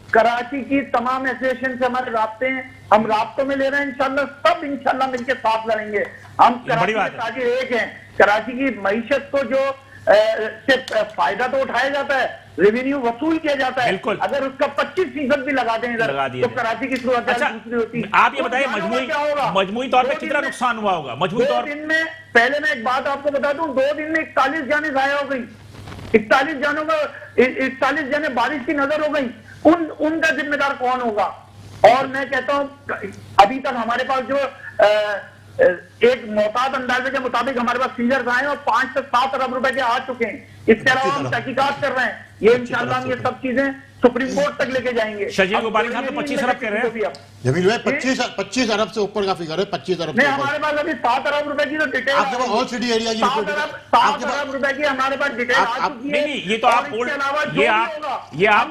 कराची की तमाम एसोसिएशन से हमारे राब्ते हैं, हम राब्तों में ले रहे हैं इंशाल्लाह, सब इंशाल्लाह मिलके साथ लड़ेंगे। हम कराची के ताजिर एक हैं। कराची की मईशत को जो से फायदा तो उठाया जाता है, रेवेन्यू वसूल किया जाता है, अगर उसका 25% भी लगा दें इधर, तो कराची की सूरत दूसरी होती है। आप ये बताइए मजमूई तौर पर कितना नुकसान हुआ होगा? मजमूई तौर दिन में, पहले मैं एक बात आपको बता दूं, 2 दिन में 41 जाने जाया हो गई, 41 जाने बारिश की नजर हो गई। उनका जिम्मेदार कौन होगा? और मैं कहता हूं अभी तक हमारे पास जो एक मोहतात अंदाजे के मुताबिक हमारे पास फिगर्स आए और 5 से 7 अरब रुपए के आ चुके हैं। इसके अलावा हम तहकीकात कर रहे हैं, ये इंशाअल्लाह हम ये सब चीजें सुप्रीम कोर्ट तक लेके जाएंगे। शजील गुबारी साहब तो 25 अरब कह रहे हैं। जमील भाई 25 अरब से ऊपर का फिगर है, 25 अरब नहीं, हमारे पास अभी 7 अरब रुपए की तो डिटेल आपके पास ऑल सिटी एरिया की 7 अरब रुपए की हमारे पास डिटेल आ चुकी है। नहीं, ये तो आप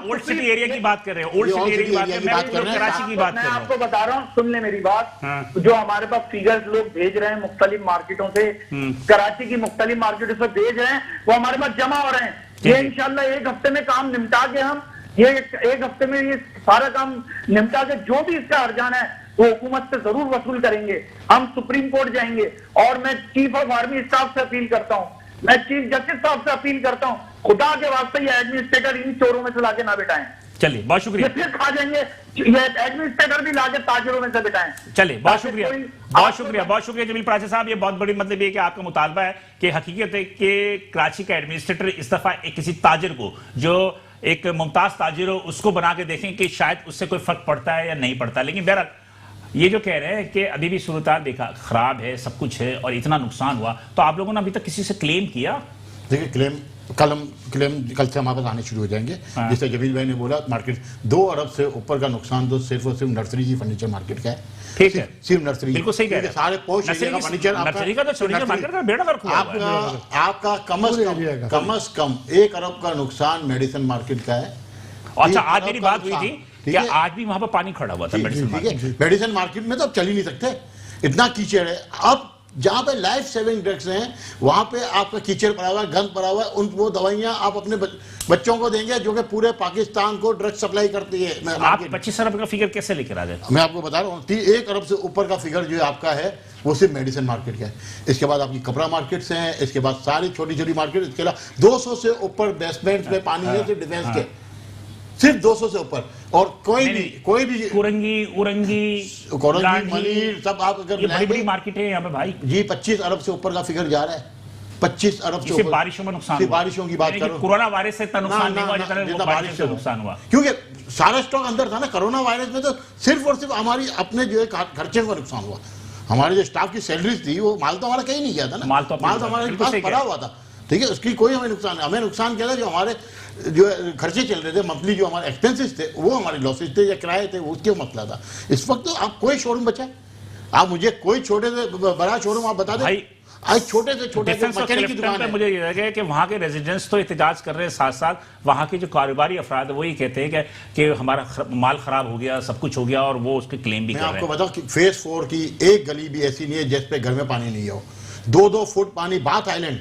ओल्ड सिटी एरिया की बात कर रहे हैं, ओल्ड सिटी एरिया की बात कर रहे हैं, कराची की बात कर रहे हैं। मैं आपको बता रहा हूँ, सुन ले मेरी बात। जो हमारे पास फिगर्स लोग भेज रहे हैं मुख्तलिफ मार्केटों से, कराची की मुख्तलिफ मार्केटों से भेज रहे हैं, वो हमारे पास जमा हो रहे हैं। ये इंशाल्लाह 1 हफ्ते में काम निपटा के हम एक हफ्ते में ये सारा काम निपटा के जो भी इसका अर्जान है वो हुकूमत से जरूर वसूल करेंगे। हम सुप्रीम कोर्ट जाएंगे। और मैं चीफ ऑफ आर्मी स्टाफ से अपील करता हूँ, मैं चीफ जस्टिस साहब से अपील करता हूँ, खुदा के वास्ते ये एडमिनिस्ट्रेटर इन चोरों में से लाके ना बिठाएं। चलिए बहुत शुक्रिया। ये फिर खा जाएंगे, ये एडमिनिस्ट्रेटर भी लाके ताजिरों में से बिठाएं। चलिए बहुत शुक्रिया, बहुत शुक्रिया जमील पराचा साहब। ये बहुत बड़ी मतलब ये कि आपका मुतालबा है कि हकीकत है कि कराची का एडमिनिस्ट्रेटर इस दफा किसी ताजिर को, जो एक मुमताज ताजिर हो, उसको बना के देखें कि शायद उससे कोई फर्क पड़ता है या नहीं पड़ता। लेकिन बहरहाल ये जो कह रहे हैं कि अभी भी सूरत देखा खराब है, सब कुछ है और इतना नुकसान हुआ, तो आप लोगों ने अभी तक किसी से क्लेम किया? देखिए क्लेम कल से हमारे पास आने शुरू हो जाएंगे। हाँ। जैसे जमील भाई ने बोला, मार्केट 2 अरब से ऊपर का नुकसान तो सिर्फ और सिर्फ नर्सरी की फर्नीचर मार्केट का है। ठीक है, सिर्फ नर्सरी, बिल्कुल सही कह रहे हैं। सारे पोस्ट एरिया का फर्नीचर नर्सरी का तो फर्नीचर मार्केट का बेड़ा गर्क हुआ है। आपका कम अज कम 1 अरब का नुकसान मेडिसिन मार्केट का है। अच्छा, आज मेरी बात हुई थी कि आज भी वहां पर पानी खड़ा हुआ था मेडिसिन मार्केट। मेडिसिन मार्केट में तो अब चल ही नहीं सकते, इतना कीचड़ है। अब जहां पे लाइफ सेविंग ड्रग्स हैं वहां पे आपका कीचड़ पड़ा हुआ है, गंद पड़ा हुआ है। वो दवाइयां आप अपने बच्चों को देंगे जो कि पूरे पाकिस्तान को ड्रग्स सप्लाई करती है। आप 25 अरब का फिगर कैसे लेकर आ गए? मैं आपको बता रहा हूँ 1 अरब से ऊपर का फिगर जो आपका है वो सिर्फ मेडिसिन मार्केट का है। इसके बाद आपकी कपड़ा मार्केट्स हैं, इसके बाद सारी छोटी छोटी मार्केट, इसके अलावा 200 से ऊपर बेसमेंट में पानी है सिर्फ डिफेंस के, सिर्फ 200 से ऊपर। और कोई भी कुरंगी, उरंगी, मनीर सब आप अगर बड़ी बड़ी मार्केट है यहाँ पे भाई जी, 25 अरब से ऊपर का फिगर जा रहा है। 25 अरब से ऊपर बारिशों में नुकसान, बारिशों की बात करो। कोरोना वायरस से इतना नुकसान नहीं हुआ जितना बारिश से नुकसान हुआ, क्योंकि सारा स्टॉक अंदर था ना। कोरोना वायरस में तो सिर्फ और सिर्फ हमारी अपने जो है खर्चे का नुकसान हुआ। हमारे जो स्टाफ की सैलरीज थी वो माल तो हमारा कहीं नहीं गया था ना, माल तो हमारे पास पड़ा हुआ था। ठीक है, उसकी कोई हमें नुकसान नहीं। हमें नुकसान क्या था, जो हमारे जो खर्चे चल रहे थे मंथली, जो हमारे एक्सपेंसेस थे वो हमारे लॉसेज थे या किराए थे, उसके मसला था। इस वक्त तो आप कोई शोरूम बचा है, आप मुझे कोई छोटे से बड़ा शोरूम आप बता दें। आज छोटे से छोटे मैकेनिक की दुकान है। मुझे ये लगे कि वहाँ के रेजिडेंट्स तो एहतजाज कर रहे हैं, साथ साथ वहाँ के जो कारोबारी अफराद वही कहते हैं कि हमारा माल खराब हो गया, सब कुछ हो गया, और वो उसके क्लेम भी कर रहे हैं। मैं आपको बताऊं कि फेज 4 की एक गली भी ऐसी नहीं है जिस पे घर में पानी नहीं हो। 2-2 फुट पानी बाथ आइलैंड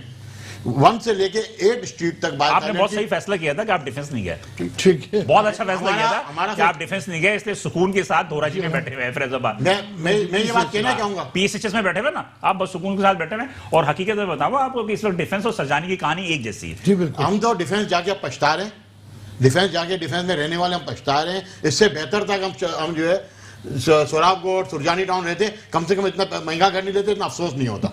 1 से लेके 8 स्ट्रीट तक। आपने बहुत सही फैसला किया था कि आप डिफेंस नहीं गए। ठीक है, बहुत अच्छा फैसला किया था कि आप डिफेंस नहीं गए, इसलिए सुकून के साथ धोराजी में बैठे हुए हैं फैजाबाद। मैं ये बात कहना चाहूंगा, पीएसएचएस में बैठे हुए ना आप, बस सुकून के साथ बैठे हुए। और हकीकत में बताऊं आपको कि इस वक्त डिफेंस और सरजानी की कहानी एक जैसी है। जी बिल्कुल, हम तो डिफेंस जाके पछता रहे हैं, डिफेंस में रहने वाले हम पछता रहे हैं। इससे बेहतर था हम जो है सोराबकोट, सुरजानी टाउन रहते, कम से कम इतना महंगा घर नहीं लेते, इतना अफसोस नहीं होता।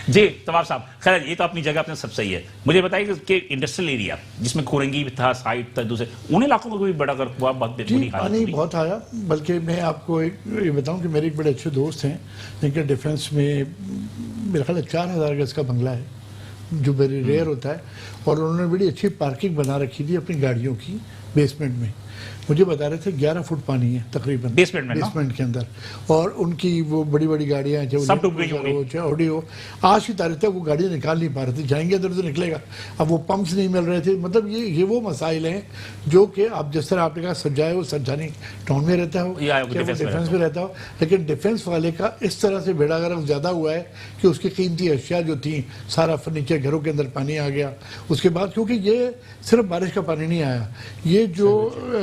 जी तवाब साहब, खैर ये तो अपनी जगह अपने सब सही है। मुझे बताइए कि इंडस्ट्रियल एरिया जिसमें खुरंगी भी था, साइड था, दूसरे उन इलाकों में कोई बड़ा गर्क हुआ? पानी बहुत आया। बल्कि मैं आपको ये बताऊं कि मेरे एक बड़े अच्छे दोस्त हैं जिनके डिफेंस में मेरा ख्याल 4000 गज का बंगला है, जो वेरी रेयर होता है। और उन्होंने बड़ी अच्छी पार्किंग बना रखी थी अपनी गाड़ियों की बेसमेंट में। मुझे बता रहे थे 11 फुट पानी है तकरीबन बेसमेंट के अंदर, और उनकी वो बड़ी बड़ी गाड़ियां सब डूब गई होंगी। ऑडियो आज की तारीख तक वो गाड़ियां निकाल नहीं पा रहे थे, जाएंगे इधर तो निकलेगा। अब वो पंप्स नहीं मिल रहे थे। मतलब ये वो मसाइल हैं जो कि आप जिस तरह आपने कहा सज्जाए वो सज्जानी टाउन में रहता हो या डिफेंस में रहता हो, लेकिन डिफेंस वाले का इस तरह से बेड़ा गर्क ज्यादा हुआ है कि उसकी कीमती अशिया जो थी, सारा फर्नीचर, घरों के अंदर पानी आ गया। उसके बाद क्योंकि ये सिर्फ बारिश का पानी नहीं आया, ये जो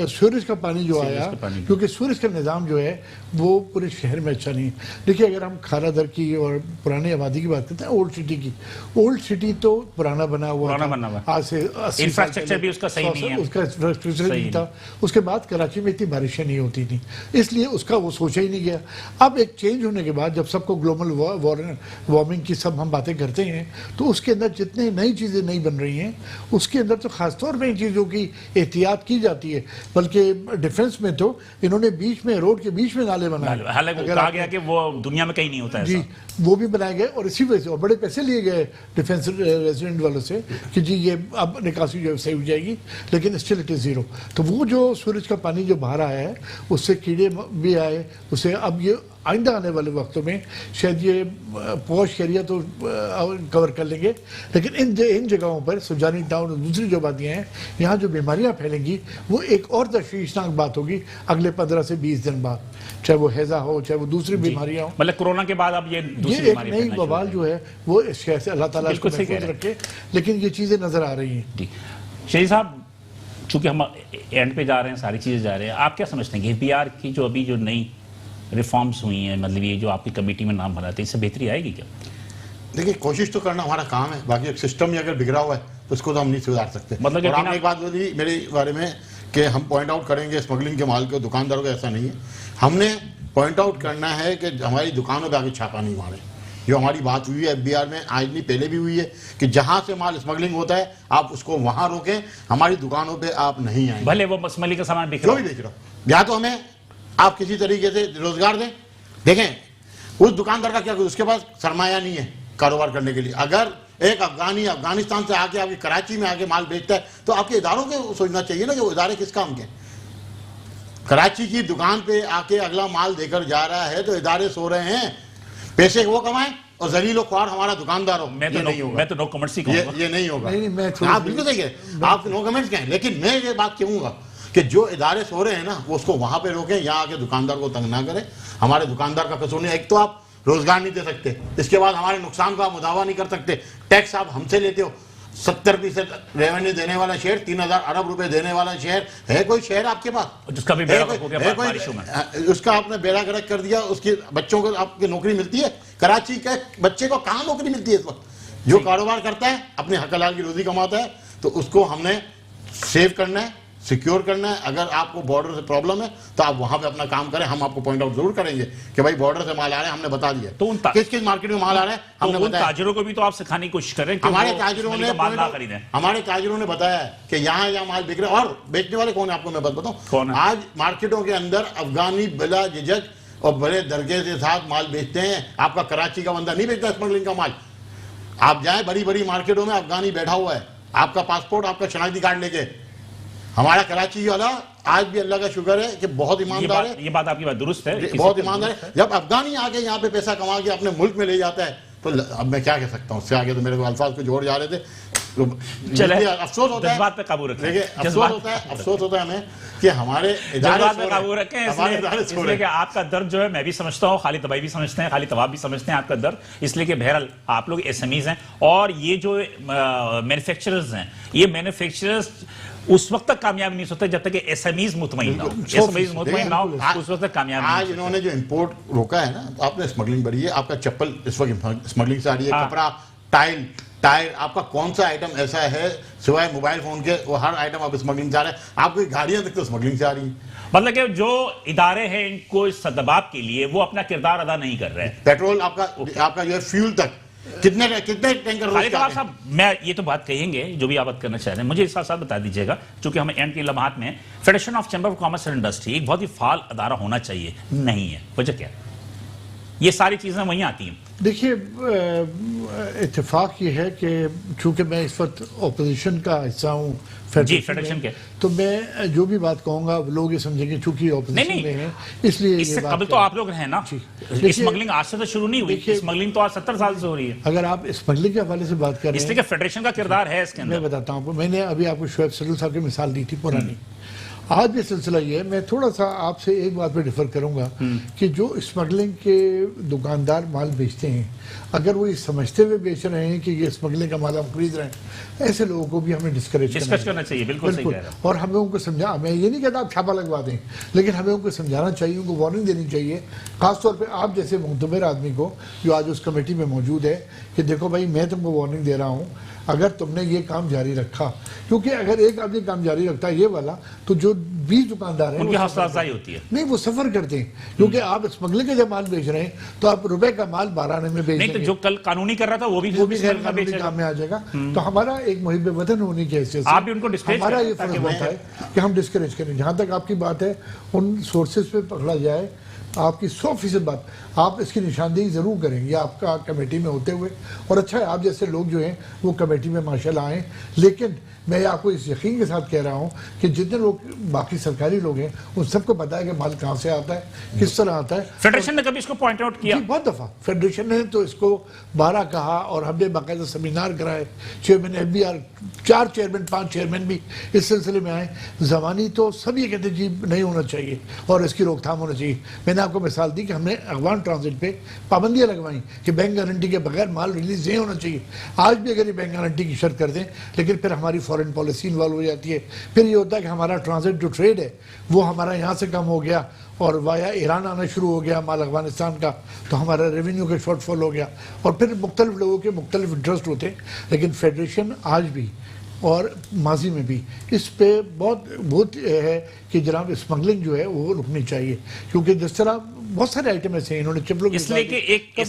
सूरज का पानी जो आया, क्योंकि सूरज का निज़ाम जो है वो पूरे शहर में अच्छा नहीं है। देखिए अगर हम खारादर की और पुरानी आबादी की बात करते हैं, ओल्ड सिटी की, ओल्ड सिटी तो पुराना बना हुआ था, आज से 80 इंफ्रास्ट्रक्चर भी उसका सही नहीं है, उसका इंफ्रास्ट्रक्चर नहीं था। उसके बाद कराची में इतनी बारिशें नहीं होती थी, इसलिए उसका वो सोचा ही नहीं गया। अब एक चेंज होने के बाद जब सबको ग्लोबल वार्मिंग की सब हम बातें करते हैं, तो उसके अंदर जितनी नई चीज़ें नहीं बन रही हैं, उसके अंदर तो खासतौर पर इन चीज़ों की एहतियात की जाती है। बल्कि डिफेंस में तो इन्होंने बीच में, रोड के बीच में नाले बनाए, हालांकि कहा गया कि वो दुनिया में कहीं नहीं होता है जी, वो भी बनाए गए। और इसी वजह से और बड़े पैसे लिए गए डिफेंस रेजिडेंट वालों से कि जी ये अब निकासी जो सही हो जाएगी, लेकिन स्टिल इट इज जीरो। तो वो जो सूरज का पानी जो बाहर आया है, उससे कीड़े भी आए, उससे अब ये आइंदा आने वाले वक्तों में शायद ये पॉश एरिया तो कवर कर लेंगे, लेकिन इन जगहों पर सुजानी टाउन और दूसरी जो बातें हैं, यहाँ जो बीमारियाँ फैलेंगी वो एक और तशवीशनाक बात होगी अगले 15 से 20 दिन बाद, चाहे वो हैजा हो, चाहे वो दूसरी बीमारियाँ हो। मतलब कोरोना के बाद अब ये एक नई वबाल जो है वो शहर से अल्लाह ताला इसको महफूज रखे, लेकिन ये चीज़ें नज़र आ रही हैं। शहीद साहब, चूँकि हम एंड पे जा रहे हैं, सारी चीज़ें जा रहे हैं, आप क्या समझते हैं कि APR की जो अभी जो नई रिफॉर्म्स हुई हैं, मतलब ये जो आपकी कमेटी में नाम भरा था, इससे बेहतरी आएगी क्या? देखिए कोशिश तो करना हमारा काम है, बाकी एक सिस्टम ही अगर बिगड़ा हुआ है उसको तो हम नहीं सुधार सकते। मतलब कि और आपने बिना- एक बात बोली मेरे बारे में कि हम पॉइंट आउट करेंगे स्मगलिंग के माल को दुकानदारों को, ऐसा नहीं है। हमने पॉइंट आउट करना है कि हमारी दुकानों पे आगे छापा नहीं मारे। जो हमारी बात हुई है एफबीआर में, आज नहीं पहले भी हुई है कि जहां से माल स्मगलिंग होता है आप उसको वहां रोकें, हमारी दुकानों पे आप नहीं आएंगे। भले वो स्मगलिंग का सामान बिक जो रहा भी हो। बेच रहा हो, या तो हमें आप किसी तरीके से रोजगार दें। देखें उस दुकानदार का क्या, उसके पास सरमाया नहीं है कारोबार करने के लिए। अगर एक अफगानिस्तान से आके आपकी कराची में आके माल बेचता है तो आपके इदारों को सोचना चाहिए ना कि वो इदारे किस काम के। कराची की दुकान पे आके अगला माल देकर जा रहा है तो इदारे सो रहे हैं, पैसे वो कमाएं और जलीलो ख्वार हमारा दुकानदार हो। मैं तो नो कमेंट्स ही ये कहूंगा। ये नहीं होगा। नहीं, मैं थोड़ी- आप बिल्कुल सही है, आप नो कमेंट्स कहें, लेकिन मैं ये बात कहूंगा कि जो इदारे सो रहे हैं ना वो उसको वहां पे रोकें, यहाँ आके दुकानदार को तंग ना करें। हमारे दुकानदार का कसूर नहीं। एक तो आप रोजगार नहीं दे सकते, इसके बाद हमारे नुकसान का मुदावा नहीं कर सकते। टैक्स आप हमसे लेते हो। 70% रेवेन्यू देने वाला शहर, 3000 अरब रुपए देने वाला शहर है कोई शहर आपके पास? जिसका भी बेड़ा गर्क हो गया बारिशों में। उसका आपने बेड़ा गर्क कर दिया, उसके बच्चों को आपकी नौकरी मिलती है? कराची के बच्चे को कहाँ नौकरी मिलती है इस वक्त? जो कारोबार करता है अपने हक हलाल की रोजी कमाता है तो उसको हमने सेव करना है, सिक्योर करना है। अगर आपको बॉर्डर से प्रॉब्लम है तो आप वहां पे अपना काम करें, हम आपको पॉइंट आउट जरूर करेंगे कि भाई बॉर्डर से माल आ रहा है, हमने बता दिया। तो किस किस मार्केट में माल आ रहा है हमने तो उन बताया। ताजिरों को भी तो आप सिखाने की कोशिश करें कि हमारे वो ताजिरों स्मगलिंग ने का माल ना खरीदें। हमारे ताजिरों ने बताया है कि यहाँ यहाँ माल बिक रहा है। और बेचने वाले कौन है आपको मैं बात कौन बताऊं? है? आज मार्केटों के अंदर अफगानी बिला झिझक और बड़े दर्जे के साथ माल बेचते हैं। आपका कराची का बंदा नहीं बेचता स्मगलिंग का माल। आप जाए बड़ी बड़ी मार्केटों में अफगानी बैठा हुआ है, आपका पासपोर्ट आपका शनाख्ती कार्ड लेके। हमारा कराची वाला आज भी अल्लाह का शुक्र है कि बहुत ईमानदार है। ये बात आपकी बात दुरुस्त है। बहुत ईमानदार है। जब अफगानी आके यहाँ पे पैसा कमा के अपने मुल्क में ले जाता है तो अब मैं क्या कह सकता हूँ, उससे आगे तो मेरे को अल्फाज को जोड़ जा रहे थे। तो चले, अफसोस होता है, जज्बात पे काबू रखें। देखिए अफसोस होता है हमें कि हमारे जज्बात पे काबू रखें। हमारे इदारे इसलिए कि आपका दर्द जो है मैं भी समझता हूँ, खालिद तबाई भी समझते हैं, खालिद तवाब भी समझते हैं आपका दर्द। इसलिए कि बहरहाल आप लोग एसएमईज हैं और ये जो मैन्युफैक्चरर्स हैं, ये मैन्युफैक्चरर्स उस वक्त तक कामयाब नहीं होते जब तक कि एसएमईज मुतमईन ना हो। एसएमईज मुतमईन ना हो उस वक्त तक कामयाब नहीं। आज इन्होंने जो इंपोर्ट रोका है ना, तो आपने स्मगलिंग बढ़ी है। आपका चप्पल इस वक्त स्मगलिंग से आ रही है, कपड़ा, टायर, आपका कौन सा आइटम ऐसा है सिवाय मोबाइल फोन के वो हर आइटम आप स्मगलिंग से आ रहे हैं। आपकी गाड़ियां तक तो स्मगलिंग से आ रही है। मतलब कि जो इदारे हैं इनको इस दबाव के लिए वो अपना किरदार अदा नहीं कर रहे हैं। पेट्रोल आपका जो है फ्यूल तक कितने टैंकर रोज खालिद के तवाब आते हैं? साहब, मैं ये तो बात कहेंगे जो भी आप बात करना चाह रहे हैं, मुझे इस साथ साथ बता दीजिएगा चूंकि हमें एंड के लम्हात में federation of chamber of commerce and industry एक बहुत ही फाल अदारा होना चाहिए, नहीं है। वजह क्या है? ये सारी चीजें वहीं आती हैं। देखिए इत्तेफाक ये है कि चूंकि मैं इस वक्त अपोजिशन का हिस्सा हूँ फेडरेशन के, तो मैं जो भी बात कहूँगा लोग ये समझेंगे चूंकि अपोजिशन नहीं, में है इसलिए इससे ये बात कबल तो आप लोग रहे ना। देखिए- स्मगलिंग आज से तो शुरू नहीं हुई, देखिए- स्मगलिंग तो आज 70 साल से हो रही है। अगर आप स्मगलिंग के हवाले से बात कर रहे इसलिए हैं, कि फेडरेशन का किरदार है इसके मैं अंदर। बताता हूँ आपको। मैंने अभी आपको शोएब सलूल साहब की मिसाल दी थी पुरानी। आज भी सिलसिला ये है, मैं थोड़ा सा आपसे एक बात पे डिफर करूंगा कि जो स्मगलिंग के दुकानदार माल बेचते हैं, अगर वो ये समझते हुए बेच रहे हैं कि ये स्मगलिंग का माल हम खरीद रहे हैं, ऐसे लोगों को भी हमें डिस्करेज करना चाहिए। बिल्कुल सही कह रहे हैं। और हमें उनको समझा, मैं ये नहीं कहता आप छापा लगवा दें, लेकिन हमें उनको समझाना चाहिए, उनको वार्निंग देनी चाहिए। खासतौर पर आप जैसे मुतबर आदमी को जो आज उस कमेटी में मौजूद है कि देखो भाई मैं तुमको वार्निंग दे रहा हूँ, अगर तुमने ये काम जारी रखा, क्योंकि अगर एक आदमी काम जारी रखता है ये वाला, तो जो 20 दुकानदार हैं उनकी वो हौसला अफजाई होती है। नहीं, वो सफर करते हैं, क्योंकि आप स्मगलिंग का जब माल बेच रहे हैं तो आप रुपए का माल 12 आने में बेच नहीं तो देंगे, जो कल कानूनी कर रहा था वो भी वो भी गैर स्मगलिंग का कानूनी बेचेगा। काम में आ जाएगा। तो हमारा एक मुहिब वतन होने की हैसियत से आप भी उनको discourage हमारा करें ये ताकि फर्ज वो- बनता है कि हम डिस्करेज करें। जहाँ तक आपकी बात है उन सोर्सेज पे पकड़ा जाए, आपकी 100% बात, आप इसकी निशानदेही ज़रूर करें, ये आपका कमेटी में होते हुए। और अच्छा है आप जैसे लोग जो हैं वो कमेटी में माशाल्लाह आएँ, लेकिन मैं आपको इस यकीन के साथ कह रहा हूँ कि जितने लोग बाकी सरकारी लोग हैं उन सबको पता है कि माल कहाँ से आता है, किस तरह आता है। फेडरेशन ने कभी इसको पॉइंट आउट किया? जी, बहुत दफ़ा फेडरेशन ने तो इसको 12 कहा और हमने बाकायदा सेमिनार कराए। चेयरमैन एफबीआर, 4 चेयरमैन 5 चेयरमैन भी इस सिलसिले में आए। ज़मानी तो सब ये कहते जी नहीं होना चाहिए और इसकी रोकथाम होना चाहिए। मैंने आपको मिसाल दी कि हमने अफगान ट्रांजिट पे पाबंदियां लगवाई कि बैंक गारंटी के बगैर माल रिलीज नहीं होना चाहिए। आज भी अगर ये बैंक गारंटी की शर्त कर दें, लेकिन फिर हमारी फॉरेन पॉलिसी इन्वॉल्व हो जाती है। फिर ये होता है कि हमारा ट्रांजिट जो ट्रेड है वो हमारा यहाँ से कम हो गया और वाया ईरान आना शुरू हो गया माल अफगानिस्तान का, तो हमारा रेवेन्यू का शॉर्टफॉल हो गया। और फिर मुख्तलिफ लोगों के मुख्तलिफ इंटरेस्ट होते हैं, लेकिन फेडरेशन आज भी और माजी में भी इस पे बहुत है कि जनाब स्मगलिंग जो है वो रुकनी चाहिए, क्योंकि जिस तरह बहुत सारे आइटम ऐसे हैं, इन्होंने चप्पलों की इसलिए कि एक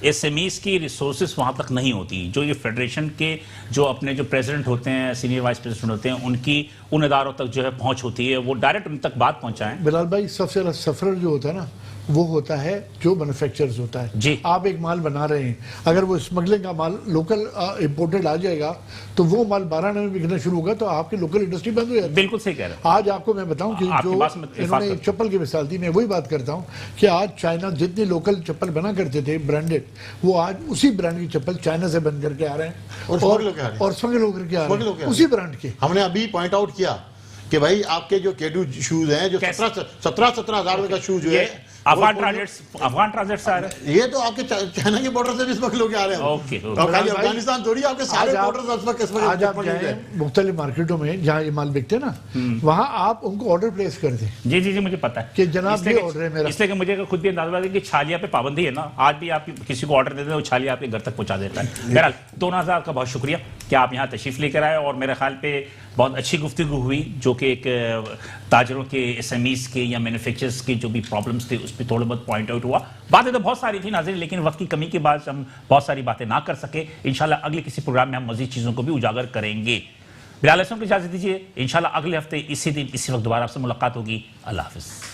एसएमईज की रिसोर्सेज वहां तक नहीं होती, जो ये फेडरेशन के जो अपने जो प्रेसिडेंट होते हैं, सीनियर वाइस प्रेसिडेंट होते हैं, उनकी उन इदारों तक जो है पहुंच होती है, वो डायरेक्ट उन तक बात पहुंचाएं। बिलाल भाई, सबसे ज्यादा सफर जो होता है ना वो होता है जो मैन्युफैक्चरर्स होता है जी। आप एक माल बना रहे हैं, अगर वो स्मगलिंग का माल लोकल इंपोर्टेड आ जाएगा तो वो माल 12 आने में बिकना शुरू होगा, तो आपकी लोकल इंडस्ट्री बंद हो जाती है। बिल्कुल सही कह रहे हैं। आज आपको मैं बताऊं कि जो इन्होंने एक चप्पल की मिसाल दी, मैं वही बात करता हूं कि आज चाइना जितनी लोकल चप्पल बना करते थे ब्रांडेड, वो आज उसी ब्रांड की चप्पल चाइना से बन करके आ रहे हैं और स्मगल होकर के आ रहे हैं उसी ब्रांड के। हमने अभी पॉइंट आउट किया कि भाई आपके जो केडू शूज हैं जो 17,000 रुपए का शूज है, अफगान ट्रांजिट से आ रहे हैं, ये तो आपके चाइना के बॉर्डर से भी स्मगल होके आ रहे हैं। ओके, और खाली अफगानिस्तान थोड़ी, आपके सारे बॉर्डर। आज आप जाएं मुख्तलिफ मार्केटों में जहाँ ये माल बिकते हैं ना, वहाँ आप उनको ऑर्डर प्लेस कर दें। जी जी जी, मुझे पता है कि जनाब ये ऑर्डर है मेरा, इसलिए कि मुझे खुद भी अंदाजा है कि छालिया पे पाबंदी है ना, आज भी आप किसी को ऑर्डर देते हैं वो छालिया आपके घर तक पहुंचा देता है। बहरहाल 2000 का बहुत शुक्रिया कि आप यहाँ तशरीफ लेकर आए, और मेरे ख्याल पे बहुत अच्छी गुफ्तगू हुई, जो कि एक ताजरों के, एसएमईज के या मैन्युफैक्चरर्स के जो भी प्रॉब्लम्स थे उस पर थोड़ा बहुत पॉइंट आउट हुआ। बातें तो बहुत सारी थी नाज़रीन, लेकिन वक्त की कमी के बाद हम बहुत सारी बातें ना कर सके। इंशाल्लाह अगले किसी प्रोग्राम में हम मजीद चीज़ों को भी उजागर करेंगे। बिलाल हसन को इजाज़त दीजिए, इंशाल्लाह अगले हफ्ते इसी दिन इसी वक्त दोबारा आपसे मुलाकात होगी। अल्लाह हाफ़िज़।